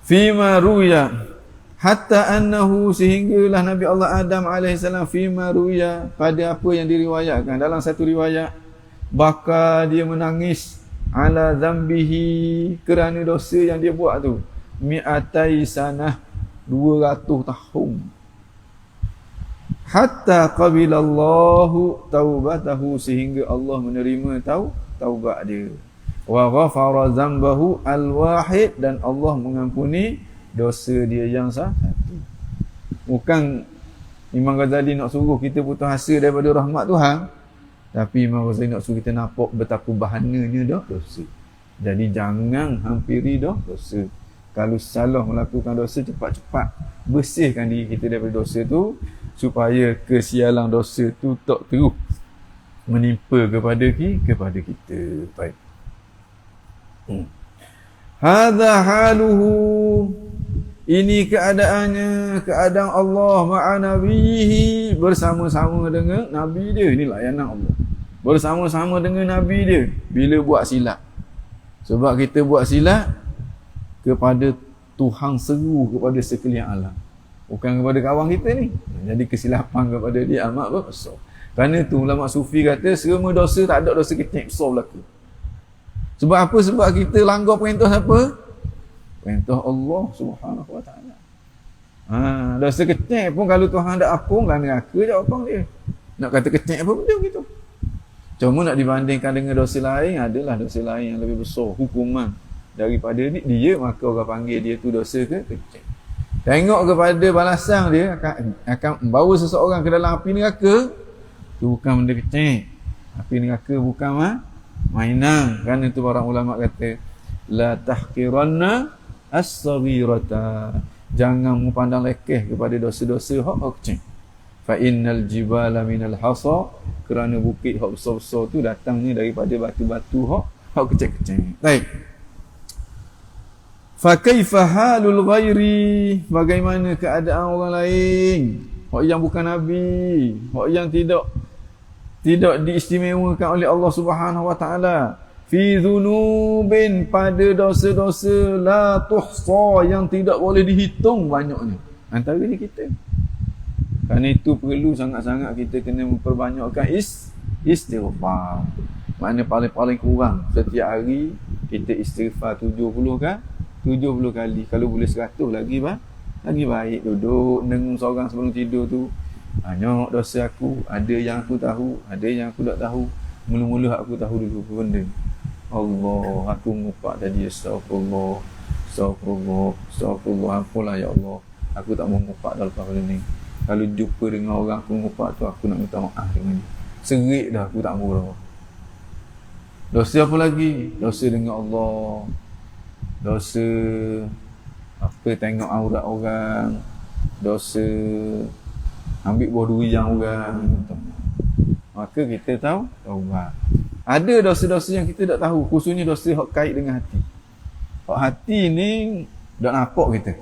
Speaker 1: Fima ruya, hatta annahu, sehinggalah Nabi Allah Adam AS, fima ruya, pada apa yang diriwayatkan. Dalam satu riwayat, baka dia menangis ala zambihi, kerana dosa yang dia buat tu, mi'atai sanah, 200 tahun. Hatta qabilallahu taubatahu, sehingga Allah menerima taubat dia. Wa ghafara zambahu al-wahid, dan Allah mengampuni dosa dia yang satu. Bukan Imam Ghazali nak suruh kita putus asa daripada rahmat Tuhan, tapi Imam Ghazali nak suruh kita nampak betapa bahananya dosa. Jadi jangan hampiri dosa. Kalau salah melakukan dosa, cepat-cepat bersihkan diri kita daripada dosa tu, supaya kesialan dosa tu tak terus menimpa kepada kita. Baik. Hadza haluhu, ini keadaannya, keadaan Allah ma'a nabihi, bersama-sama dengan nabi dia. Ini layanan Allah, bersama-sama dengan nabi dia bila buat silap. Sebab kita buat silap kepada Tuhan, seru kepada sekalian alam, bukan kepada kawan kita ni. Jadi kesilapan kepada dia amat besar. Kerana tu ulama sufi kata, semua dosa, tak ada dosa kecil besar berlaku. Sebab apa? Sebab kita langgar perintah siapa? Perintah Allah Subhanahu Wa Taala. Dosa kecil pun kalau Tuhan tak ampun, kan neraka jawapan dia. Nak kata kecil apa benda gitu. Cuma nak dibandingkan dengan dosa lain, adalah dosa lain yang lebih besar hukuman daripada dia, maka orang panggil dia tu dosa kecil. Tengok kepada balasan dia akan membawa seseorang ke dalam api neraka. Itu bukan benda kecil. Api neraka bukan mainan. Kerana itu para ulama kata la tahqiranna as-saghirata. Jangan memandang lekeh kepada dosa-dosa hak kecil. Fa innal jibala minal hasa. Kerana bukit hak besar-besar tu datangnya daripada batu-batu hak kecil-kecil. Baik. Fa kaifa halul ghairi? Bagaimana keadaan orang lain? Hak yang bukan nabi, hak yang tidak diistimewakan oleh Allah Subhanahu wa taala. Fi dzunubin, pada dosa-dosa la tuhsa, yang tidak boleh dihitung banyaknya. Antara ni kita. Kerana itu perlu sangat-sangat kita kena memperbanyakkan istighfar. Makna paling-paling kurang setiap hari kita istighfar 70 kan? 70 kali. Kalau boleh 100 lagi baik. Duduk dengung seorang sebelum tidur tu. Banyak dosa aku, ada yang aku tahu, ada yang aku tak tahu. Mula-mula aku tahu dulu apa benda. Allah, aku ngupak tadi, astagfirullah. Apalah ya Allah, aku tak mau ngupak dah lepas benda ni. Kalau jumpa dengan orang aku ngupak tu, aku nak minta maaf dengan dia. Serik dah, aku tak mau dah. Dosa apa lagi? Dosa dengan Allah. Dosa tengok aurat orang. Dosa ambil buah durian orang. Maka kita tahu taubat. Ada dosa-dosa yang kita tak tahu, khususnya dosa hak kait dengan hati. Hak hati ni tak nampak kita.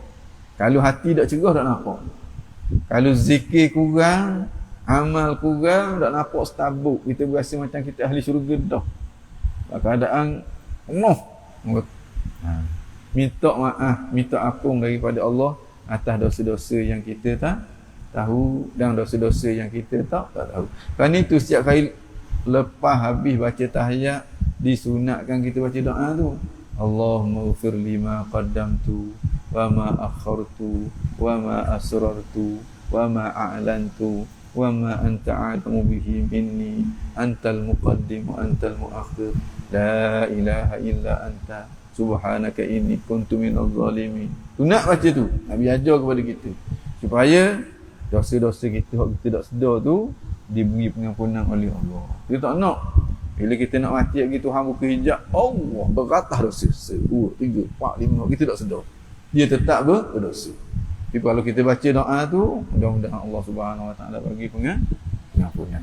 Speaker 1: Kalau hati tak cerah tak nampak. Kalau zikir kurang, amal kurang, tak nampak setabuk. Kita berasa macam kita ahli syurga dah. Keadaan minta maaf, minta ampun daripada Allah atas dosa-dosa yang kita tak tahu dan dosa-dosa yang kita tak tahu. Kerana itu setiap kali lepas habis baca tahiyat disunatkan kita baca doa tu. Allahumma ighfir lima qaddamtu wa ma akhartu wa ma asrartu wa ma a'lantu wa ma anta a'lamu bihi minni antal muqaddim wa antal muakhir la ilaha illa anta subhanaka inni kuntu minadh zalimin. Tu nak baca tu, Nabi ajar kepada kita supaya dosa-dosa kita hak kita tak sedar tu diberi pengampunan oleh Allah. Kita tak nak bila kita nak mati lagi Tuhan buka hijab, Allah beratah dosa 1, 2, 3, 4, 5, kita tak sedar. Dia tetap berdosa. Tapi kalau kita baca doa tu, mudah-mudahan Allah Subhanahu Wa Taala bagi pengampunan.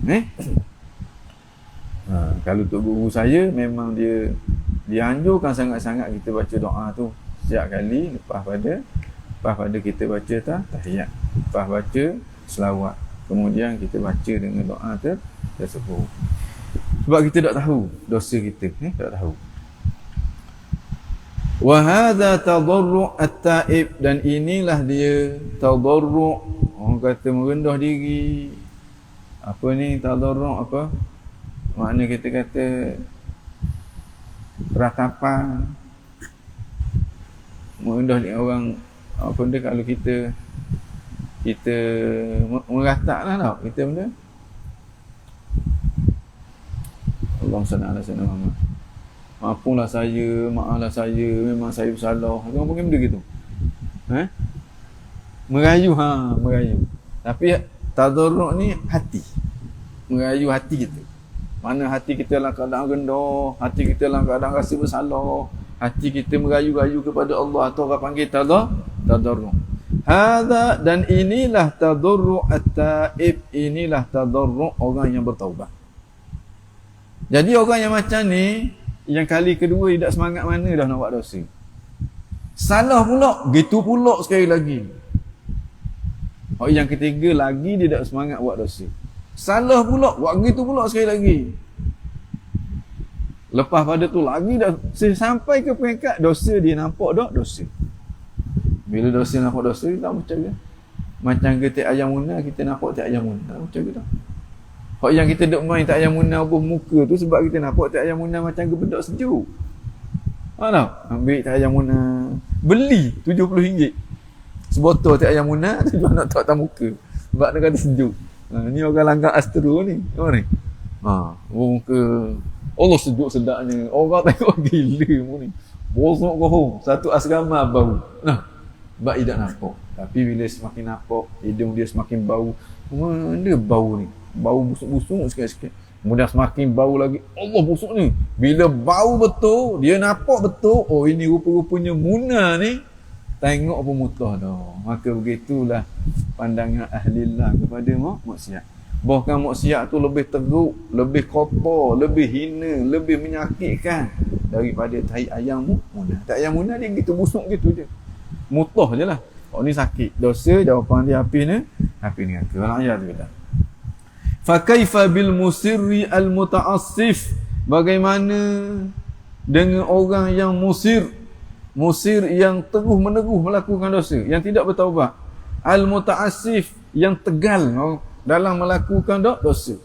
Speaker 1: Kalau untuk guru saya memang dia anjurkan sangat-sangat kita baca doa tu setiap kali lepas pada kita baca tahiyat, lepas baca selawat, kemudian kita baca dengan doa tersebut. Sebab kita tak tahu dosa kita, tak tahu. Wa hadza tadarru' at-ta'ib, dan inilah dia tadarru', orang kata merendah diri. Apa ni tadarru' apa? Makna kita kata ratapan, merendah diri orang. Apa benda kalau kita meratak lah tau kita benda. Allahumma salli ala sayyidina Muhammad. Maafunlah saya, maaflah saya, memang saya bersalah. Orang panggil benda gitu. Merayu, merayu. Tapi tadarruk ni hati. Merayu hati kita. Mana hati kita dalam keadaan rendah, hati kita dalam keadaan rasa bersalah, hati kita merayu-rayu kepada Allah, atau orang panggil tadarruk. Hadza, dan inilah tadarruk at-ta'ib, inilah tadarruk orang yang bertaubat. Jadi orang yang macam ni, yang kali kedua dia tak semangat mana dah nak buat dosa. Salah pula, gitu pula sekali lagi. Orang yang ketiga lagi dia tak semangat buat dosa. Salah pula, buat gitu pula sekali lagi. Lepas pada tu lagi dah sampai ke peringkat dosa dia nampak dah dosa. Bila dosa nampak dosa, kita tak percaya. Macam kita ayam munah, kita nampak tak ayam munah, tak percaya tak. Hak yang kita duk main tak ayam munah buh muka tu sebab kita nampak tak ayam munah macam gebedak sejuk. Tahu? Ambil tak ayam munah, beli RM70. Sebotol tak ayam munah tu jual nak tak muka. Sebab dia kata sejuk. Ni orang langgar Astro ni. Apa ni? Muka Allah sejuk sedapnya. Orang tengok gila mu ni. Bosok kau. Satu asrama bau. Sebab dia tak nampak. Tapi bila semakin nampak, hidung dia semakin bau. Mana bau ni? Bau busuk-busuk sikit-sikit. Kemudian semakin bau lagi. Allah, busuk ni. Bila bau betul, dia nampak betul. Oh, ini rupa-rupanya munah ni. Tengok pun mutah dah. Maka begitulah pandangan ahli-lah kepada maksiat. Bahkan maksiat tu lebih teruk, lebih kotor, lebih hina, lebih menyakitkan daripada tai ayam munah. Tai ayam munah dia gitu busuk gitu je. Mutah je lah. Oh, ni sakit. Dosa, jawapan dia api ni. Api ni kata. Wal'iyadzubillah. Fa kaifa bil musirri al muta'assif? Bagaimana dengan orang yang musir yang terus menerus melakukan dosa, yang tidak bertaubat. Al muta'assif, yang tegal dalam melakukan dosa.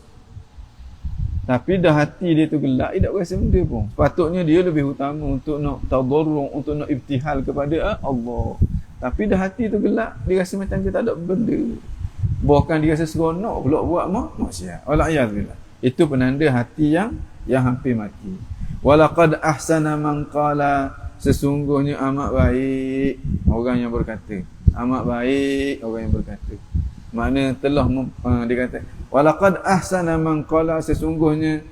Speaker 1: Tapi dah hati dia tu gelap, dia tak rasa benda pun. Sepatutnya dia lebih utama untuk nak tadarrung, untuk nak ibtihal kepada Allah. Tapi dah hati tu gelap, dia rasa macam dia tak ada benda. Bahkan dia rasa seronok pula buat maksiat. Wal'iyadzubillah. Itu penanda hati yang hampir mati. Walaqad ahsana man qala, sesungguhnya amat baik orang yang berkata. Amat baik orang yang berkata. Makna telah dia kata walaqad ahsana man qala, sesungguhnya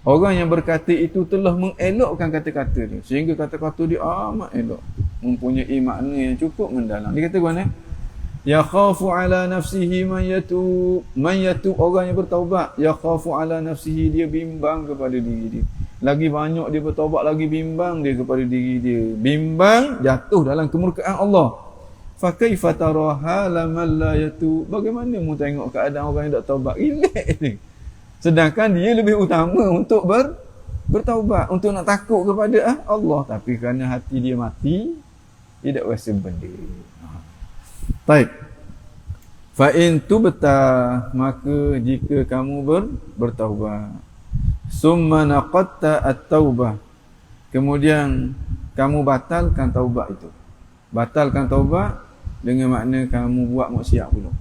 Speaker 1: orang yang berkata itu telah mengelokkan kata-kata dia, sehingga kata-kata dia amat elok, mempunyai makna yang cukup mendalam. Dia kata mana? Ya khafu ala nafsihi man yatub, orang yang bertaubat. Ya khafu ala nafsihi, dia bimbang kepada diri dia. Lagi banyak dia bertaubat, lagi bimbang dia kepada diri dia. Bimbang jatuh dalam kemurkaan Allah. Fa kaifa taraha laman la yatub, bagaimana mu tengok keadaan orang yang tak taubat? Relax ni. Sedangkan dia lebih utama untuk bertaubat, untuk nak takut kepada Allah. Tapi kerana hati dia mati, dia tak rasa benda. Baik. Fa in tubta, maka jika kamu bertaubat, summa naqatta at-taubah, kemudian kamu batalkan taubat itu. Batalkan taubat dengan makna kamu buat maksiat pula.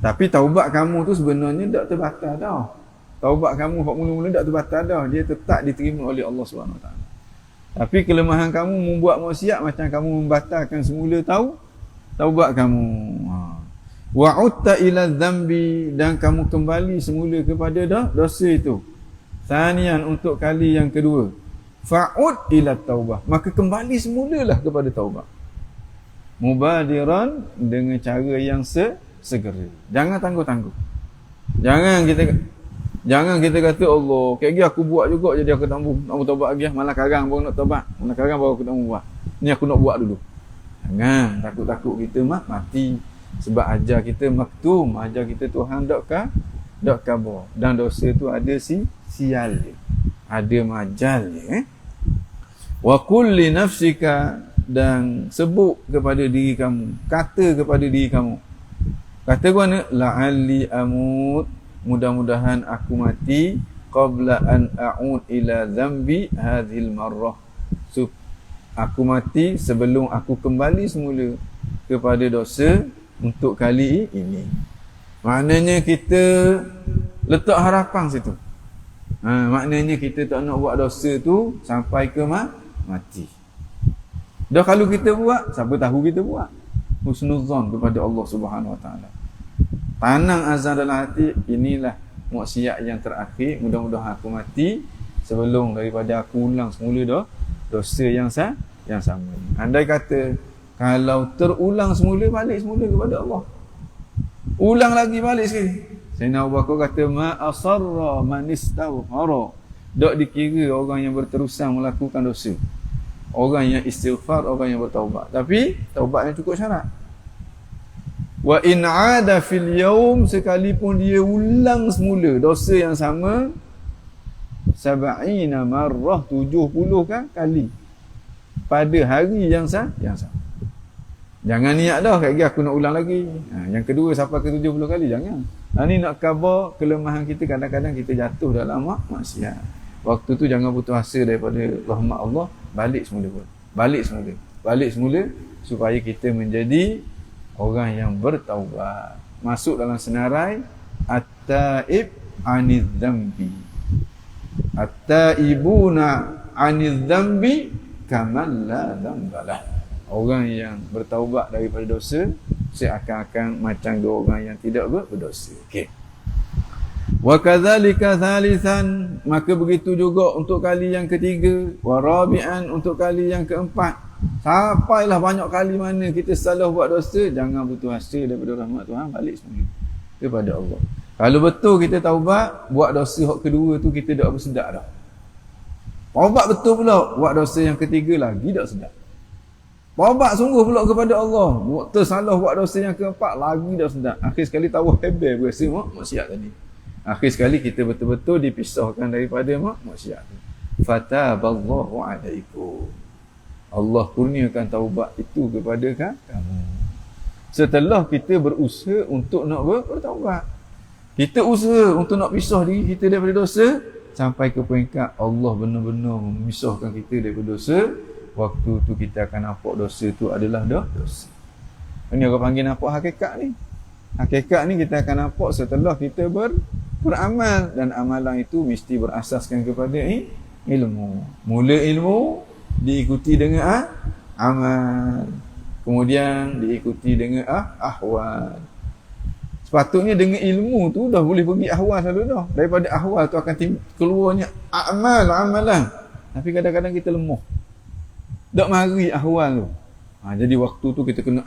Speaker 1: Tapi taubat kamu tu sebenarnya tak terbatal dah. Taubat kamu hak mula-mula tak terbatal dah. Dia tetap diterima oleh Allah SWT. Tapi kelemahan kamu membuat maksiat macam kamu membatalkan semula taubat kamu. Wa'utta ila dzambi, dan kamu kembali semula kepada dosa itu. Sanian, untuk kali yang kedua. Fa'ud ila taubah, maka kembali semulalah kepada taubat. Mubadiran, dengan cara yang segera. Jangan tangguh-tangguh. Jangan kita kata Allah, kayak aku buat juga jadi aku tak mau taubat lagi. Malah karang baru nak taubat. Malah karang baru aku tak mau buat. Ni aku nak buat dulu. Jangan takut-takut kita mati. Sebab ajar kita maktum, ajar kita Tuhan dok kabar. Dan dosa tu ada sial dia. Ada majal dia. Wa kulli nafsika, dan sebut kepada diri kamu, kata kepada diri kamu. Kata ke mana? La'alli amut, mudah-mudahan aku mati qabla an a'ud ila dhanbi hadhil marrah. So, aku mati sebelum aku kembali semula kepada dosa untuk kali ini. Maknanya kita letak harapan situ. Maknanya kita tak nak buat dosa tu sampai ke mati. Dah kalau kita buat, siapa tahu kita buat. Husnuzan kepada Allah Subhanahu Wa Taala. Tanang azan dalam hati, inilah maksiat yang terakhir. Mudah-mudahan aku mati sebelum daripada aku ulang semula dosa yang sama. Andai kata kalau terulang semula, balik semula kepada Allah. Ulang lagi, balik sekali. Sayyidina Abu Bakar kata, ma asarra man istaghfara. Tak dikira orang yang berterusan melakukan dosa. Orang yang istighfar, orang yang bertaubat. Tapi taubat yang cukup syarat. Wa in 'ada fil yaum, sekalipun dia ulang semula dosa yang sama, 70 marrah, 70 kali pada hari yang sama. Jangan niat dah kayak aku nak ulang lagi. Yang kedua sampai ke 70 kali, jangan. Ni nak cover kelemahan kita, kadang-kadang kita jatuh dalam maksiat. Waktu tu jangan putus asa daripada rahmat Allah, balik semula supaya kita menjadi orang yang bertaubat, masuk dalam senarai at-taib aniz dzambi. At-taibuna aniz dzambi kaman la dzambalah. Orang yang bertaubat daripada dosa seakan-akan macam dua orang yang tidak berdosa. Okey. Wa kadzalika thalithan, maka begitu juga untuk kali yang ketiga, wa rabi'an, untuk kali yang keempat. Sampailah banyak kali mana kita salah buat dosa, jangan putus asa daripada rahmat Tuhan, balik semula kepada Allah. Kalau betul kita taubat, buat dosa hak kedua tu kita dak bersedak dah. Taubat betul pula, buat dosa yang ketiga lagi dak sedap. Taubat sungguh pula kepada Allah, buat tersalah buat dosa yang keempat lagi dak sedap. Akhir sekali tahu hebel berasa maksiat tadi. Akhir sekali kita betul-betul dipisahkan daripada maksiat. Fataballahu alaikum. Allah kurniakan taubat itu kepada kamu. Setelah kita berusaha untuk nak bertaubat. Kita usaha untuk nak pisah diri kita daripada dosa sampai ke peringkat Allah benar-benar memisahkan kita daripada dosa. Waktu tu kita akan nampak dosa tu adalah dosa. Ini orang panggil nampak hakikat ni. Hakikat ni kita akan nampak setelah kita beramal, dan amalan itu mesti berasaskan kepada ilmu. Mula ilmu diikuti dengan amal, kemudian diikuti dengan ahwal. Sepatutnya dengan ilmu tu dah boleh pergi ahwal selalu dah. Daripada ahwal tu akan keluarnya amalan. Tapi kadang-kadang kita lemah, tak mari ahwal tu. Jadi waktu tu kita kena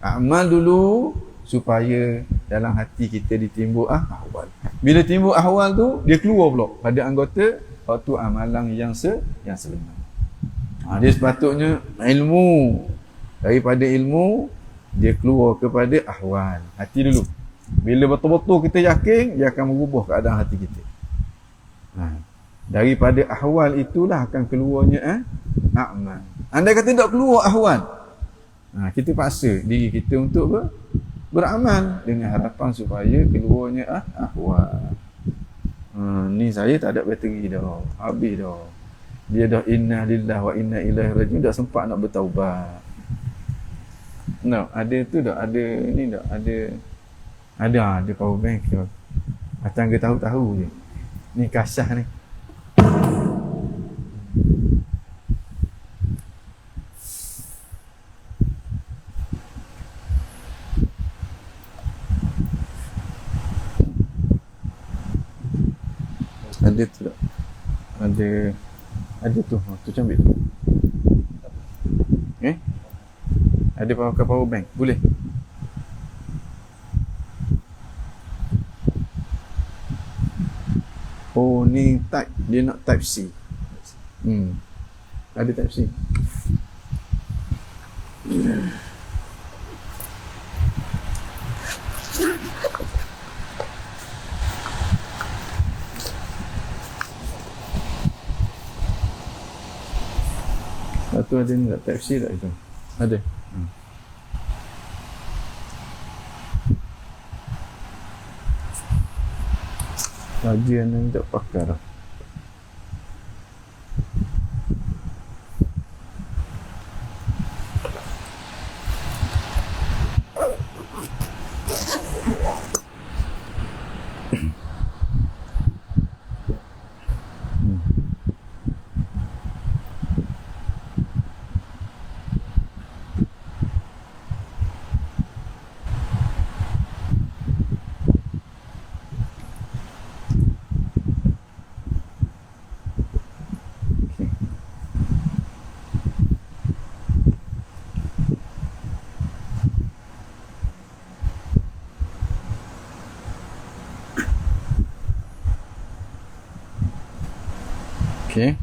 Speaker 1: amal dulu supaya dalam hati kita ditimbul ahwal. Bila timbul ahwal tu, dia keluar pula pada anggota waktu amalan yang sebenar. Dia sepatutnya ilmu, daripada ilmu dia keluar kepada ahwal, hati dulu. Bila betul-betul kita yakin, dia akan merubah keadaan hati kita. Daripada ahwal itulah akan keluarnya amal. Andai kata tak keluar ahwal, kita paksa diri kita untuk beramal dengan harapan supaya keluarnya ahwal. Ni saya tak ada bateri dah, habis dah. Dia dah inna lillahi wa inna ilaihi rajiun, dah sempat nak bertaubat. Ada tu dah, ada ni dah, ada power bank tu. Macam ke tahu-tahu je. Ni kasah ni. Ada tu tak? Ada tu. Tu ambil tu. Ada pakai power bank. Boleh? Oh, ni type. Dia nak type C. Ada type C. Satu ada ni tak? Type C tak itu? Ada. Kajian yang tak pakar dah. Okey.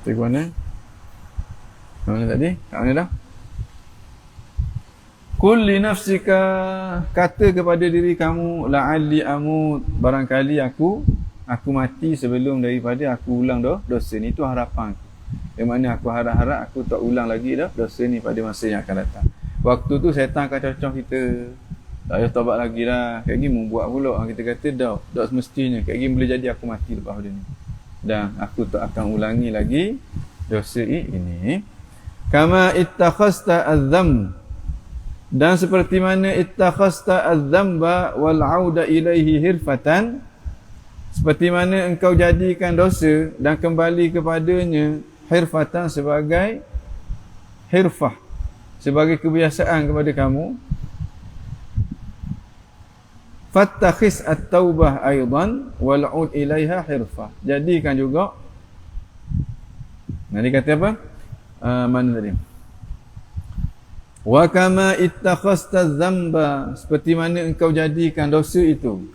Speaker 1: Kita ke mana? Kat mana tadi? Kat mana dah? Qul li nafsika, kata kepada diri kamu, la'alli amut, barangkali aku mati sebelum daripada aku ulang dosa ni. Itu harapan aku. Yang mana aku harap-harap aku tak ulang lagi dosa ni pada masa yang akan datang. Waktu tu syaitan akan cocok kita. Tak payah taubat lagi lah. Kayak gini membuat pula. Kita kata tak semestinya. Kayak gini boleh jadi aku mati lepas pada ni. Dan aku tak akan ulangi lagi dosa ini. Kama ittakhasta az-dzam. Dan seperti mana ittakhasta az-dzamba wal 'auda ilaihi hirfatan. Seperti mana engkau jadikan dosa dan kembali kepadanya hirfatan sebagai hirfah, sebagai kebiasaan kepada kamu. Fattakhis at-taubah aidan wal'ud ilaiha hirfah. Jadikan juga, nanti kata apa? Mana tadi? Wa kama ittakhasta dzamba, seperti mana engkau jadikan dosa itu,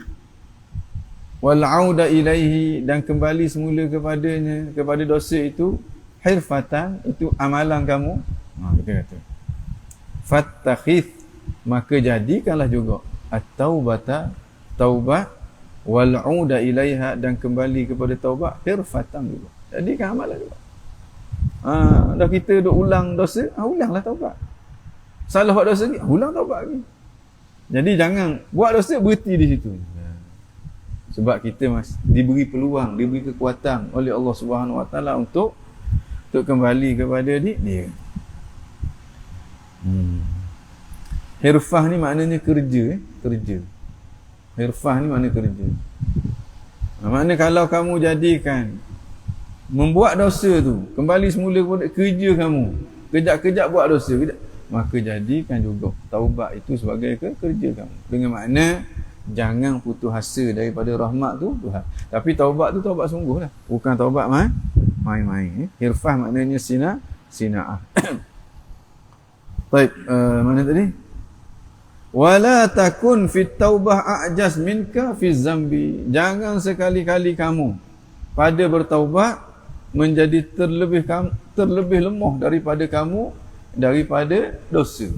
Speaker 1: wal auda ilaihi, dan kembali semula kepadanya, kepada dosa itu, hirfatan, itu amalan kamu. Kita kata fattakhith, maka jadikanlah juga at-taubata, taubat, wal auda ilaiha, dan kembali kepada taubat, hirfatan juga. Jadikan amalan juga. Dah kita duk ulang dosa, ulanglah taubat. Salah buat dosa ni, ulang taubat lagi. Jadi jangan buat dosa berhenti di situ. Sebab kita diberi peluang, diberi kekuatan oleh Allah Subhanahu Wa Taala untuk kembali kepada dia. Hirfah ni maknanya kerja, kerja. Hirfah ni maknanya kerja. Maknanya kalau kamu jadikan membuat dosa tu, kembali semula kepada kerja kamu, kejap-kejap buat dosa, maka jadikan juga taubat itu sebagai kerja kamu. Dengan makna jangan putus asa daripada rahmat tu Tuhan. Tapi taubat tu taubat sungguh lah, bukan taubat main-main. Hirfah maknanya sina'ah. Baik, mana tadi? Wala takun fit taubah a'jaz minka fi zambi. Jangan sekali-kali kamu pada bertaubat menjadi terlebih lemah daripada kamu daripada dosa.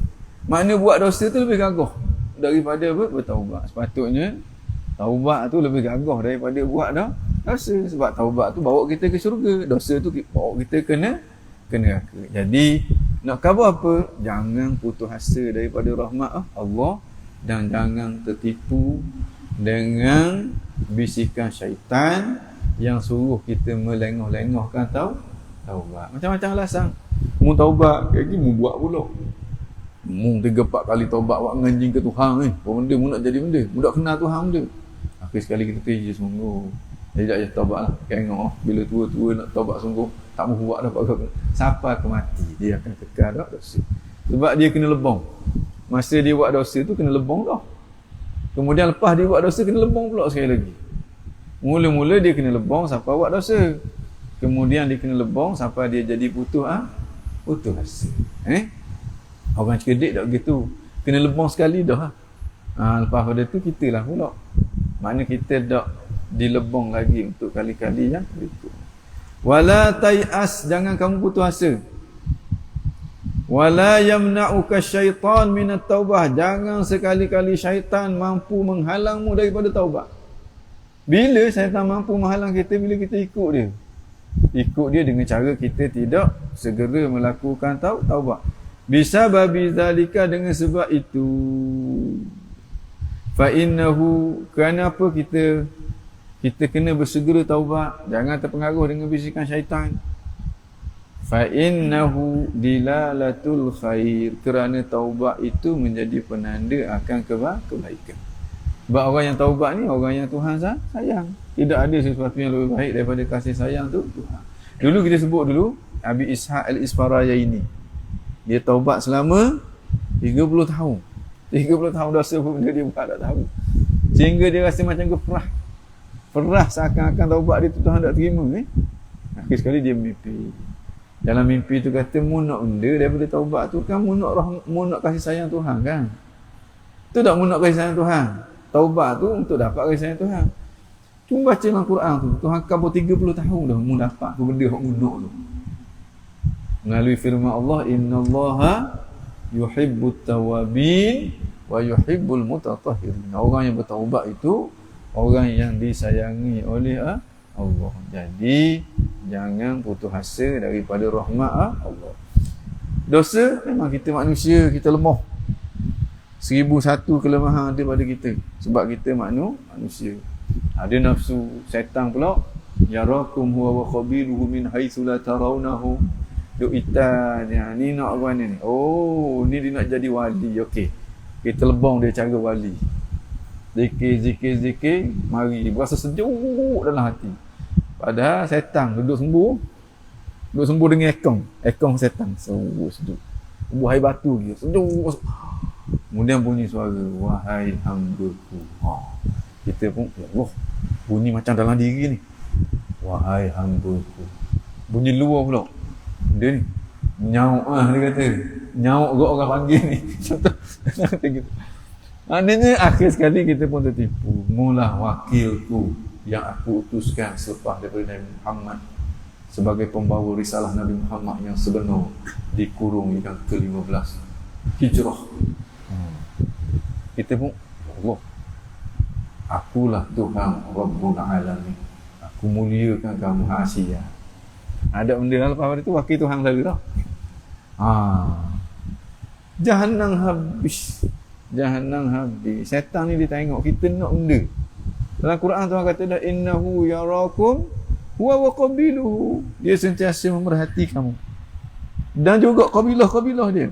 Speaker 1: Makna buat dosa tu lebih gagah daripada bertaubat. Sepatutnya taubat tu lebih gagah daripada buat dosa. Sebab taubat tu bawa kita ke syurga, dosa tu bawa kita kena neraka. Jadi nak khabar apa? Jangan putus asa daripada rahmat Allah, dan jangan tertipu dengan bisikan syaitan yang suruh kita melengah-lengahkan taubat. Macam-macam alasan. Mu taubat, lagi mu buat pula. Mu 3-4 kali taubat buat nganjing ke Tuhan ni. Apa benda mu nak jadi benda? Mu tak kenal Tuhan benda. Akhir sekali kita kerja sungguh. Jadi tak payah taubat lah. Tengok bila tua-tua nak taubat sungguh, tak mahu buat dah. Sampai ke mati dia akan kekal dah dosa. Sebab dia kena lebong. Masa dia buat dosa tu kena lebong dah. Kemudian lepas dia buat dosa kena lebong pula sekali lagi. Mula-mula dia kena lebong sampai buat dosa. Kemudian dia kena lebong sampai dia jadi putus asa. Orang cerdik tak begitu. Kena lebong sekali dah. Lepas pada tu kita lah pula. Makna kita tak dilebong lagi untuk kali-kali yang berikut. Wala tai'as, jangan kamu putus asa. Wala yamna'uka syaitan minat taubah, jangan sekali-kali syaitan mampu menghalangmu daripada taubat. Bila syaitan mampu menghalang kita? Bila kita ikut dia. Ikut dia dengan cara kita tidak segera melakukan taubat. Bisa babi zalika, dengan sebab itu. Fa innahu, kenapa kita kena bersegera taubat, jangan terpengaruh dengan bisikan syaitan. Fa innahu dilalatul khair, kerana taubat itu menjadi penanda akan kebaikan. Sebab orang yang taubat ni orang yang Tuhan sayang. Tidak ada sesuatu yang lebih baik daripada kasih sayang tu Tuhan. Dulu kita sebut dulu Abi Ishaq al-Isfarayaini. Dia taubat selama 30 tahun. 30 tahun dosa pun dia buat tak tahu. Sehingga dia rasa macam Perah seakan-akan taubat dia tu Tuhan tak terima. Akhir sekali dia mimpi. Dalam mimpi tu kata, mu nak benda daripada taubat tu kan, mu nak kasih sayang Tuhan kan. Tu tak mu nak kasih sayang Tuhan. Taubat tu untuk dapat kasih sayang Tuhan. Cuma baca dalam Quran tu, Tuhan kabur 30 tahun dah mu dapat tu benda yang mu nak tu. Melalui firman Allah, innallaha yuhibbut tawabin wa yuhibbul mutatahhirin. Orang yang bertaubat itu orang yang disayangi oleh Allah. Jadi jangan putus asa daripada rahmat Allah. Dosa memang kita manusia, kita lemah. 1001 kelemahan ada pada kita. Sebab kita manusia. Ada nafsu, syaitan pula. Yarakum huwa wa khabiruhu min haitsu la tarawnahu. Duk itan ni nak apa ni? Oh, ni dia nak jadi wali. Okey. Kita lebong dia cara wali. Zikir, mari berasa sejuk dalam hati. Padahal setan duduk sembuh Duk sembur dengan ekong setan. Sejuk. Buah batu dia. Sejuk. Kemudian bunyi suara, wahai hamba-Ku. Kita pun, ya Allah, bunyi macam dalam diri ni. Wahai hamba-Ku. Bunyi luar pula. Dia ni nyauk dia kata. Nyauk kot orang panggil ni. Contoh kata gitu. Maknanya akhir sekali kita pun tertipu. Mula wakilku yang aku utuskan selepas daripada Nabi Muhammad sebagai pembawa risalah Nabi Muhammad yang sebenar dikurung yang ke-15 Hijrah. Kita pun, Allah, akulah Tuhan Rabbul Alamin. Aku muliakan kamu Asia. Ada benda lepas pada tu wakil Tuhan selalu dah. Jahannam habis. Setan ni dia tengok kita nak benda. Dalam Quran Tuhan kata dah, innahu yarakum huwa wa qabiluhu. Dia sentiasa memerhati kamu. Dan juga kabilah-kabilah dia.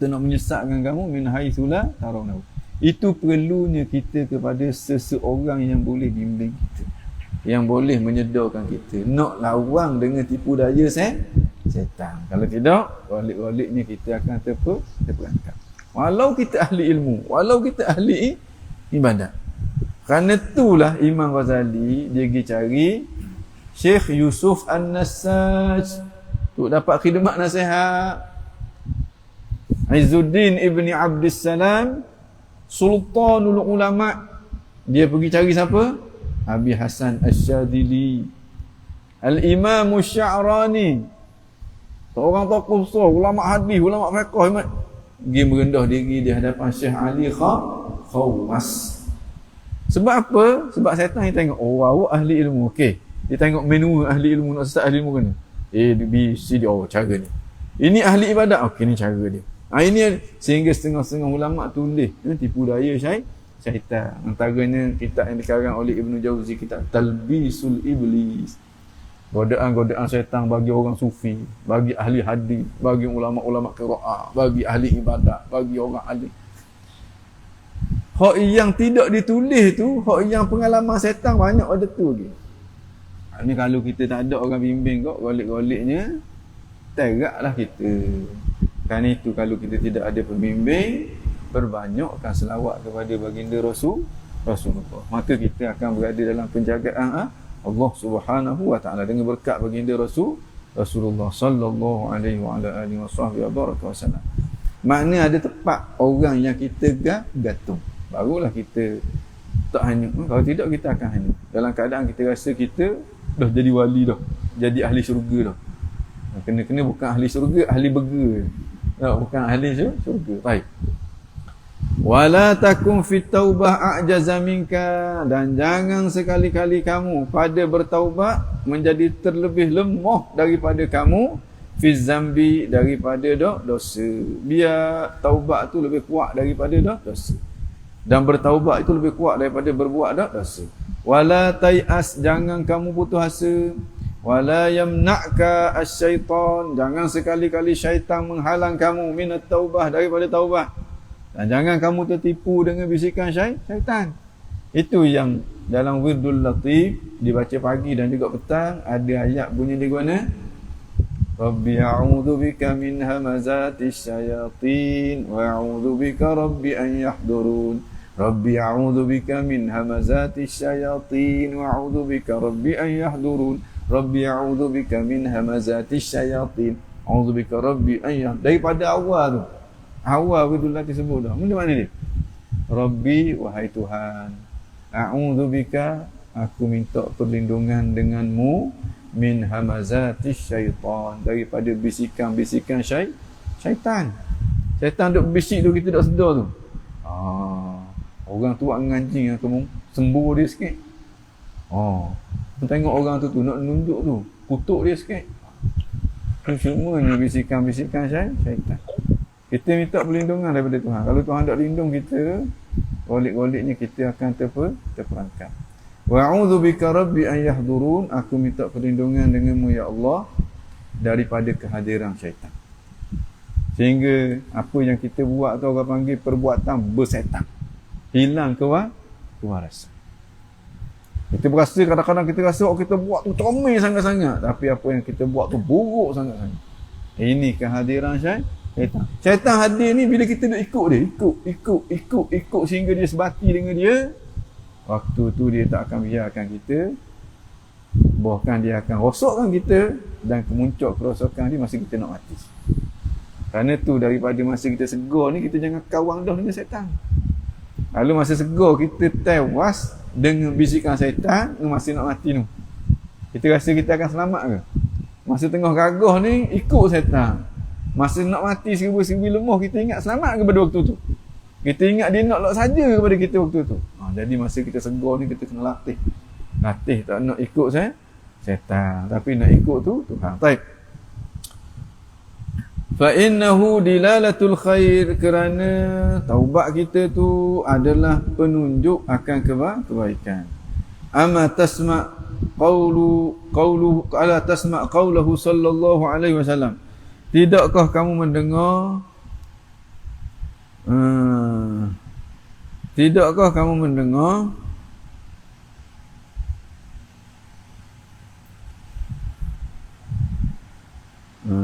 Speaker 1: Dia nak menyesatkan kamu min haitsu la tarawnahu. Itu perlunya kita kepada seseorang yang boleh bimbing kita, yang boleh menyedarkan kita, nak lawan dengan tipu daya setan. Kalau tidak, balik-baliknya kita akan terperangkap. Walau kita ahli ilmu, walau kita ahli ibadat. Kerana itulah Imam Ghazali dia pergi cari Syekh Yusuf An-Nassaj untuk dapat khidmat nasihat. Izzuddin Ibni Abdussalam Sultanul Ulama, dia pergi cari siapa? Abi Hasan Asy-Syadili, Al-Imam Sya'rani, seorang tokoh besar, ulama hadis, ulama fiqh, dia merendah diri di hadapan Syekh Ali Khawas. Sebab apa? Sebab setan dia tengok, awak ahli ilmu, okey. Dia tengok menu ahli ilmu, nak sesat ahli ilmu kena A, B, C, D, cara ni. Ini ahli ibadat, okey, ni cara dia. Ini sehingga setengah-setengah ulama tulis tipu daya syaitan. Antaranya kitab yang dikarang oleh Ibnu Jauzi, kitab Talbisul Iblis. Godaan-godaan syaitan bagi orang sufi, bagi ahli hadis, bagi ulama-ulama qiraah, bagi ahli ibadat, bagi orang ahli. Hak yang tidak ditulis tu, hak yang pengalaman syaitan banyak ada tu lagi. Ini kalau kita tak ada orang bimbing kok, golik-goliknya teraklah kita. Kerana itu kalau kita tidak ada pembimbing, perbanyakkan selawat kepada baginda Rasulullah. Maka kita akan berada dalam penjagaan Allah Subhanahu wa taala dengan berkat baginda Rasulullah sallallahu alaihi wa ala alihi wasallam. Makna ada tempat orang yang kita gantung. Barulah kita tak hanyut. Kalau tidak kita akan hanyut. Dalam keadaan kita rasa kita dah jadi wali dah, jadi ahli syurga dah. Kena bukan ahli syurga, ahli burger. Bukan ahli syurga. Baik. Wala takum fit taubah a'jaza minka, dan jangan sekali-kali kamu pada bertaubat menjadi terlebih lemah daripada kamu fi zambi, daripada dosa. Biar taubat tu lebih kuat daripada dosa, dan bertaubat itu lebih kuat daripada berbuat dosa. Wala tayas, jangan kamu putus asa. Wala yamna'ka asy-syaitan, jangan sekali-kali syaitan menghalang kamu minat taubah, daripada taubat. Dan jangan kamu tertipu dengan bisikan syaitan. Itu yang dalam Wirdul Latif dibaca pagi dan juga petang, ada ayat bunyi di mana? Rabbi a'udzu bika min hamazatis syayatin wa a'udzu bika rabbi an yahdurun. Rabbi a'udzu bika min hamazatis syayatin wa a'udzu bika rabbi an yahdurun. Rabbi a'udzu bika min hamazatis syayatin. A'udzu bika rabbi an yahdurun. Daripada awal tu. Awal Wirdul Latif sebut dah. Mana dia? Rabbi, wahai Tuhan. A'udzu bika, aku minta perlindungan denganmu min hamazatis syaitan, daripada bisikan-bisikan syaitan. Syaitan duk bisik tu kita tak sedar tu. Orang tu buat ngancing yang sembur dia sikit. Tengok orang tu nak nunjuk tu, kutuk dia sikit. Itu semuanya bisikan-bisikan syaitan. Kita minta perlindungan daripada Tuhan. Kalau Tuhan tak lindung kita, golik-goliknya kita akan terperangkap. Wa'udzu bika rabbi an yahdurun, aku minta perlindungan denganmu ya Allah daripada kehadiran syaitan. Sehingga apa yang kita buat tu orang panggil perbuatan bersetan. Hilang kewarasan. Kita berasa kadang-kadang kita rasa kita buat tu comel sangat-sangat, tapi apa yang kita buat tu buruk sangat-sangat. Ini kehadiran syaitan. Syaitan hadir ni bila kita duk ikut dia, ikut sehingga dia sebati dengan dia. Waktu tu dia tak akan biarkan kita, bahkan dia akan rosokkan kita dan kemuncak kerosakan dia masa kita nak mati. Kerana tu daripada masa kita segar ni, kita jangan kawang dah dengan syaitan. Lalu masa segar kita tewas dengan bisikan syaitan, masa nak mati tu, kita rasa kita akan selamat ke? Masa tengah gagah ni ikut syaitan, masa nak mati seribu-seribu lemah, kita ingat selamat ke pada waktu tu? Kita ingat dia nak lok saja kepada kita waktu tu. Jadi masa kita segar ni kita kena latih tak nak ikut syaitan, tapi nak ikut tu Tuhan. Baik. Fa innahu dilalatul khair, kerana taubat kita tu adalah penunjuk akan kebaikan. Ama tasma' qawlu ala tasma' qawlahu sallallahu alaihi wasallam. Tidakkah kamu mendengar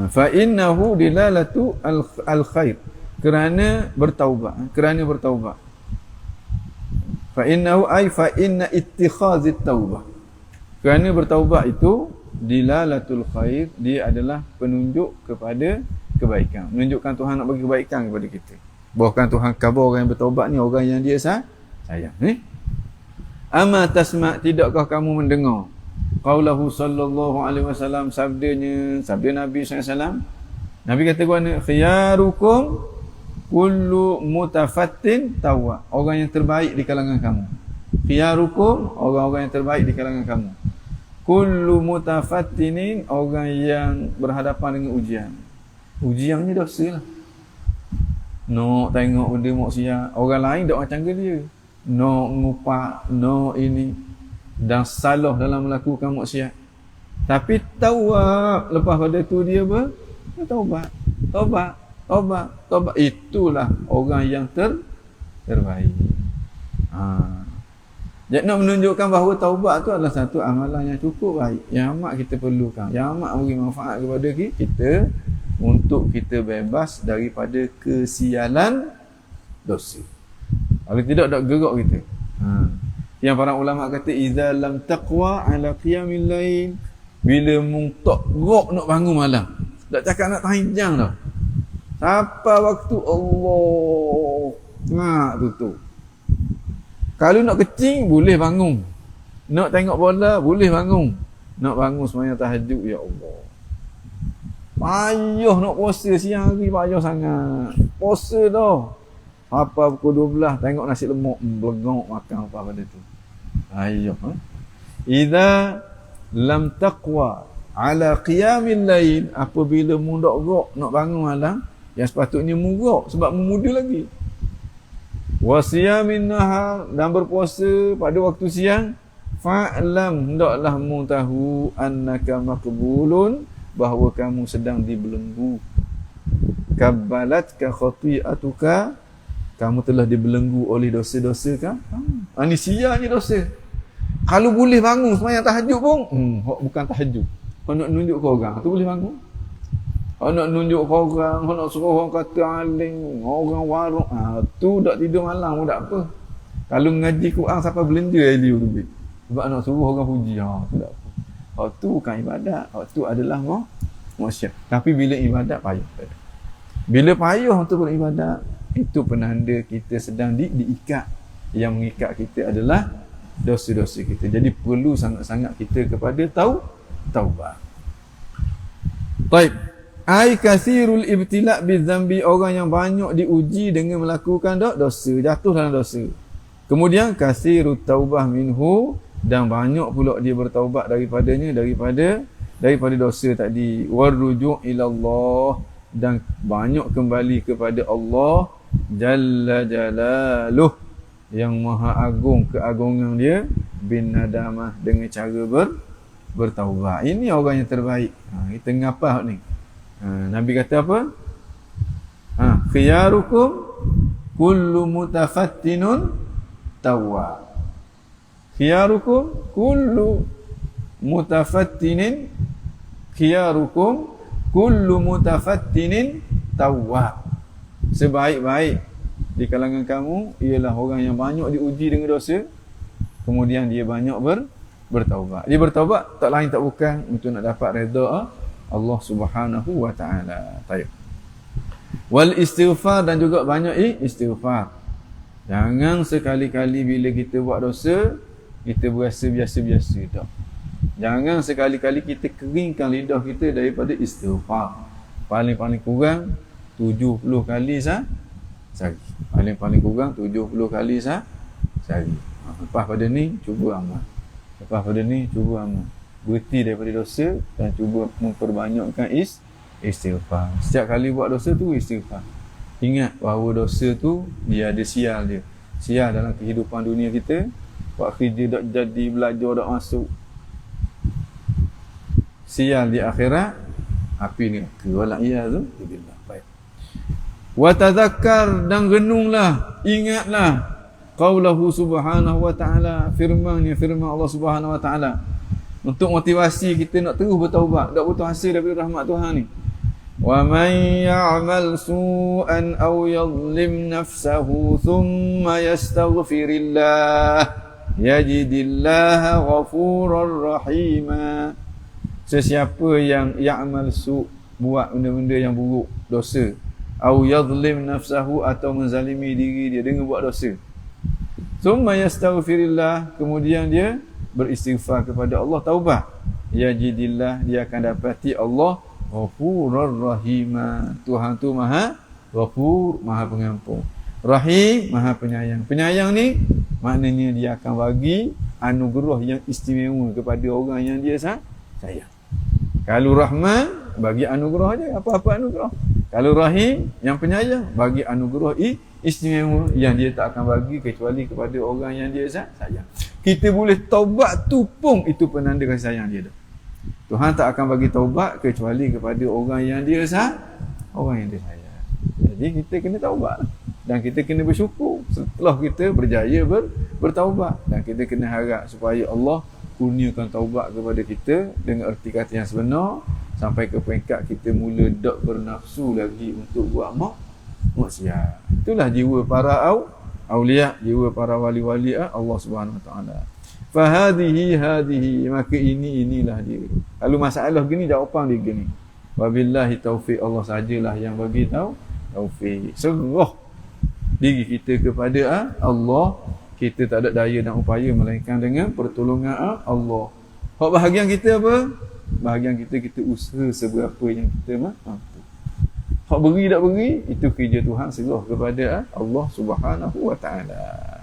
Speaker 1: fa innahu dilalatu al-khair, kerana bertaubat. Fa innahu ay fa inna ittikhazit taubah, kerana bertaubat itu dilalatul khair, dia adalah penunjuk kepada kebaikan, menunjukkan Tuhan nak bagi kebaikan kepada kita. Bahkan Tuhan khabar orang yang bertaubat ni orang yang dia sayang. Ama tasma', tidakkah kamu mendengar qaulahu sallallahu alaihi wasallam, sabda Nabi SAW. Nabi kata mana? Khiyarukum kullu mutafattin tawwa, orang yang terbaik di kalangan kamu. Khiyarukum, orang-orang yang terbaik di kalangan kamu. Kullu mutafattinin, orang yang berhadapan dengan ujian. Ujian ni dosa lah. Nak tengok benda maksiat, orang lain tak macam ke dia. Nak ngupak, nak ini, dan salah dalam melakukan maksiat. Tapi tawab, lepas pada tu dia bertaubat. Taubat. Itulah orang yang terbaik. Jadi nak menunjukkan bahawa taubat tu adalah satu amalan yang cukup baik, yang amat kita perlukan, yang amat beri manfaat kepada kita untuk kita bebas daripada kesialan dosa. Kalau tidak gerak kita. Yang para ulama kata idza lam taqwa ala qiyamil lail, bila mung tak gerak nak bangun malam, tak cakap nak tahan jang dah, sampai waktu Allah tu. Kalau nak kecing boleh bangun, nak tengok bola boleh bangun, nak bangun sembahyang tahajud, ya Allah. Payah nak puasa siang hari, payah sangat. Puasa dah. Apa pukul 12 tengok nasi lemak, belegok makan apa pada tu. Payah. Idza lam taqwa ala qiyamil lail, apabila mu dak gerak nak bangun malam, yang sepatutnya mu gerak sebab mu muda lagi. Wa siyamin nahar, dan berpuasa pada waktu siang, fa'lam, hendaklah mu tahu annaka maqbulun, bahawa kamu sedang dibelenggu. Kabbalatka khati'atuka, kamu telah dibelenggu oleh dosa-dosa kamu. Ini sianya dosa. Kalau boleh bangun sembahyang tahajud pun, bukan tahajud. Kau nak nunjuk kau orang, tu boleh bangun. Kau nak nunjuk kau orang, kau nak suruh orang kata aling, orang warung, tu tak tidur malam pun tak apa. Kalau mengaji Quran sampai belanja Elio tu. Sebab nak suruh orang puji, tu tak apa. Waktu bukan ibadat, waktu adalah maksiat. Tapi bila ibadat payah. Bila payah untuk beribadat, itu penanda kita sedang diikat. Yang mengikat kita adalah dosa-dosa kita. Jadi perlu sangat-sangat kita kepada taubat. Baik. Ai kasirul ibtila' bidzambi, orang yang banyak diuji dengan melakukan dosa, jatuh dalam dosa. Kemudian kasirut taubah minhu, dan banyak pula dia bertaubat daripadanya, daripada dosa tadi. Warruju' ilallah, dan banyak kembali kepada Allah Jalla Jalaluh, yang maha agung keagungan dia, bin nadamah, dengan cara bertaubat. Ini orang yang terbaik. Kita ngapa ni? Nabi kata apa? Khiyarukum kullu mutafattinun tawwab. Khiyarukum kullu mutafattinin khiyarukum kullu mutafattinin tawwab. Sebaik-baik di kalangan kamu ialah orang yang banyak diuji dengan dosa, kemudian dia banyak bertaubat. Dia bertaubat tak lain tak bukan untuk nak dapat redha Allah Subhanahu wa taala. Baik. Wal istighfar, dan juga banyak istighfar. Jangan sekali-kali bila kita buat dosa kita berasa biasa-biasa tak. Jangan sekali-kali kita keringkan lidah kita daripada istighfar. Paling-paling kurang 70 kali sehari. Paling-paling kurang 70 kali sehari. Lepas pada ni cuba amal. Lepas pada ni cuba amal. Berhenti daripada dosa dan cuba memperbanyakkan istighfar. Setiap kali buat dosa tu istighfar. Ingat bahawa dosa tu dia ada sial dia. Sial dalam kehidupan dunia kita. Buat kerja tak jadi, belajar tak masuk. Sial di akhirat, api neraka. Wala iyadu billah. Baik. Wa tadhakkar, dan renunglah, ingatlah qaulahu subhanahu wa ta'ala, firman Allah Subhanahu wa ta'ala. Untuk motivasi kita nak terus bertaubat, tak butuh hasil daripada rahmat Tuhan ni. Wa man ya'mal su'an aw yadhlim nafsahu thumma yastaghfirillah yajidillaha ghafurar rahima. Sesiapa yang ya'mal su', buat benda-benda yang buruk, dosa, au yadhlim nafsahu, atau menzalimi diri dia dengan buat dosa, thumma yastaghfirillah, kemudian dia beristighfar kepada Allah, taubat, yajidillah, dia akan dapati Allah ghafurur rahima. Tuhan tu maha ghafur, maha pengampun, rahim, maha penyayang. Penyayang ni maknanya dia akan bagi anugerah yang istimewa kepada orang yang dia sayang. Kalau Rahman, bagi anugerah je, apa-apa anugerah. Kalau Rahim, yang penyayang, bagi anugerah istimewa yang dia tak akan bagi kecuali kepada orang yang dia sayang. Kita boleh taubat tu pun itu penanda kasih sayang dia dah. Tuhan tak akan bagi taubat kecuali kepada orang yang dia sayang. Jadi kita kena taubat. Dan kita kena bersyukur setelah kita berjaya bertaubat. Dan kita kena harap supaya Allah kurniakan taubat kepada kita dengan erti kata yang sebenar, sampai ke peringkat kita mula tak bernafsu lagi untuk buat maksiat. Itulah jiwa para aulia, jiwa para wali-wali Allah Subhanahu wa taala. Fahadihi, maka inilah dia. Kalau masalah gini, jawapan dia gini. Wabillahi taufiq, Allah sajalah yang bagi taufik. Serah diri kita kepada Allah. Kita tak ada daya dan upaya melainkan dengan pertolongan Allah. Hak bahagian kita apa? Bahagian kita usaha seberapa yang kita mampu. Hak beri tak beri, itu kerja Tuhan, serah kepada Allah Subhanahu wa taala.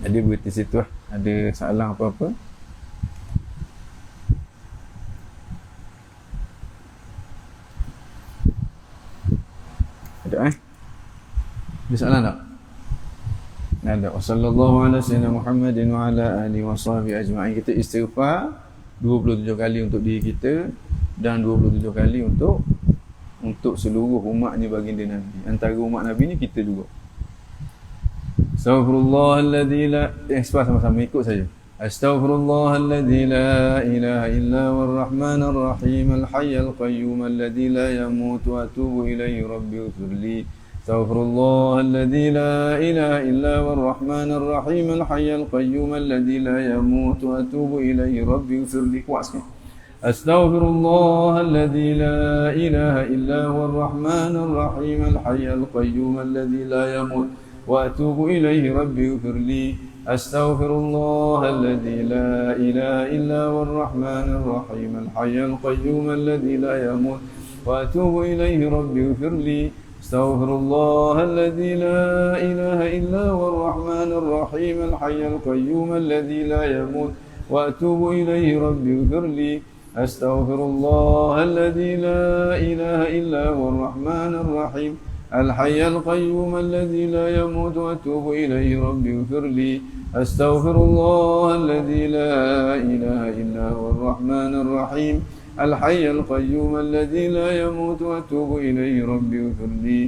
Speaker 1: Jadi berhenti situ lah. Ada soalan apa-apa? Ada Ada soalan tak? Ada. Wassallallahu ala sayyidina Muhammadin wa ala alihi wa sahbihi ajma'in. Kita istighfar 27 kali untuk diri kita dan 27 kali untuk seluruh umatnya baginda Nabi. Antara umat Nabi ni kita juga. Astaghfirullahalladzi la sama-sama ikut saja. Astaghfirullahalladzi la ilaha illa huwar rahmanir rahim al-hayyul qayyum alladzi la yamutu wa atubu ilaihi rabbi ighfirli. Astaghfirullahalladzi la ilaha illa huwar rahmanir rahim al-hayyul qayyum alladzi la yamutu wa atubu ilaihi rabbi ighfirli. Kuaskan. Astaghfirullahalladzi la ilaha illa huwar rahmanir rahim al-hayyul qayyum alladzi la yamutu wa atubu ilaihi rabbi ighfirli. Astaghfirullahalladzi la ilaha illa huwar rahmanir rahim al-hayyul qayyum alladzi la yamutu wa atubu ilaihi rabbi ighfirli. Astaghfirullahalladzi la ilaha illa huwar rahmanir rahim al-hayyul qayyum alladzi la yamutu wa atubu ilaihi rabbi ighfirli. Astaghfirullahalladzi la ilaha illa huwar rahmanir rahim al-hayyul qayyum alladzi la yamutu wa atubu ilaihi rabbi ighfirli. Astaghfirullahalladzi la ilaha illa huwar rahmanir rahim الحي القيوم الذي لا يموت واتوب إليه ربي اغفر لي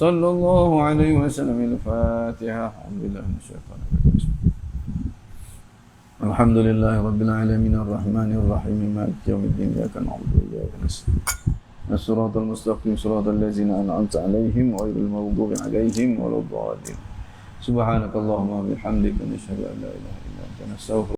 Speaker 1: sallallahu alaihi wasallam. Al-Fatihah. Alhamdulillah min syaitanir rajim. Alhamdulillahi rabbil alamin arrahmanir rahim maliki yaumiddin iyyaka na'budu wa iyyaka nasta'in. As-siratal mustaqim siratal ladzina an'amta 'alaihim ghairil maghdubi 'alaihim waladdallin. Subhanakallahumma wa bihamdika nashhadu an la ilaha illa anta nastaghfiruka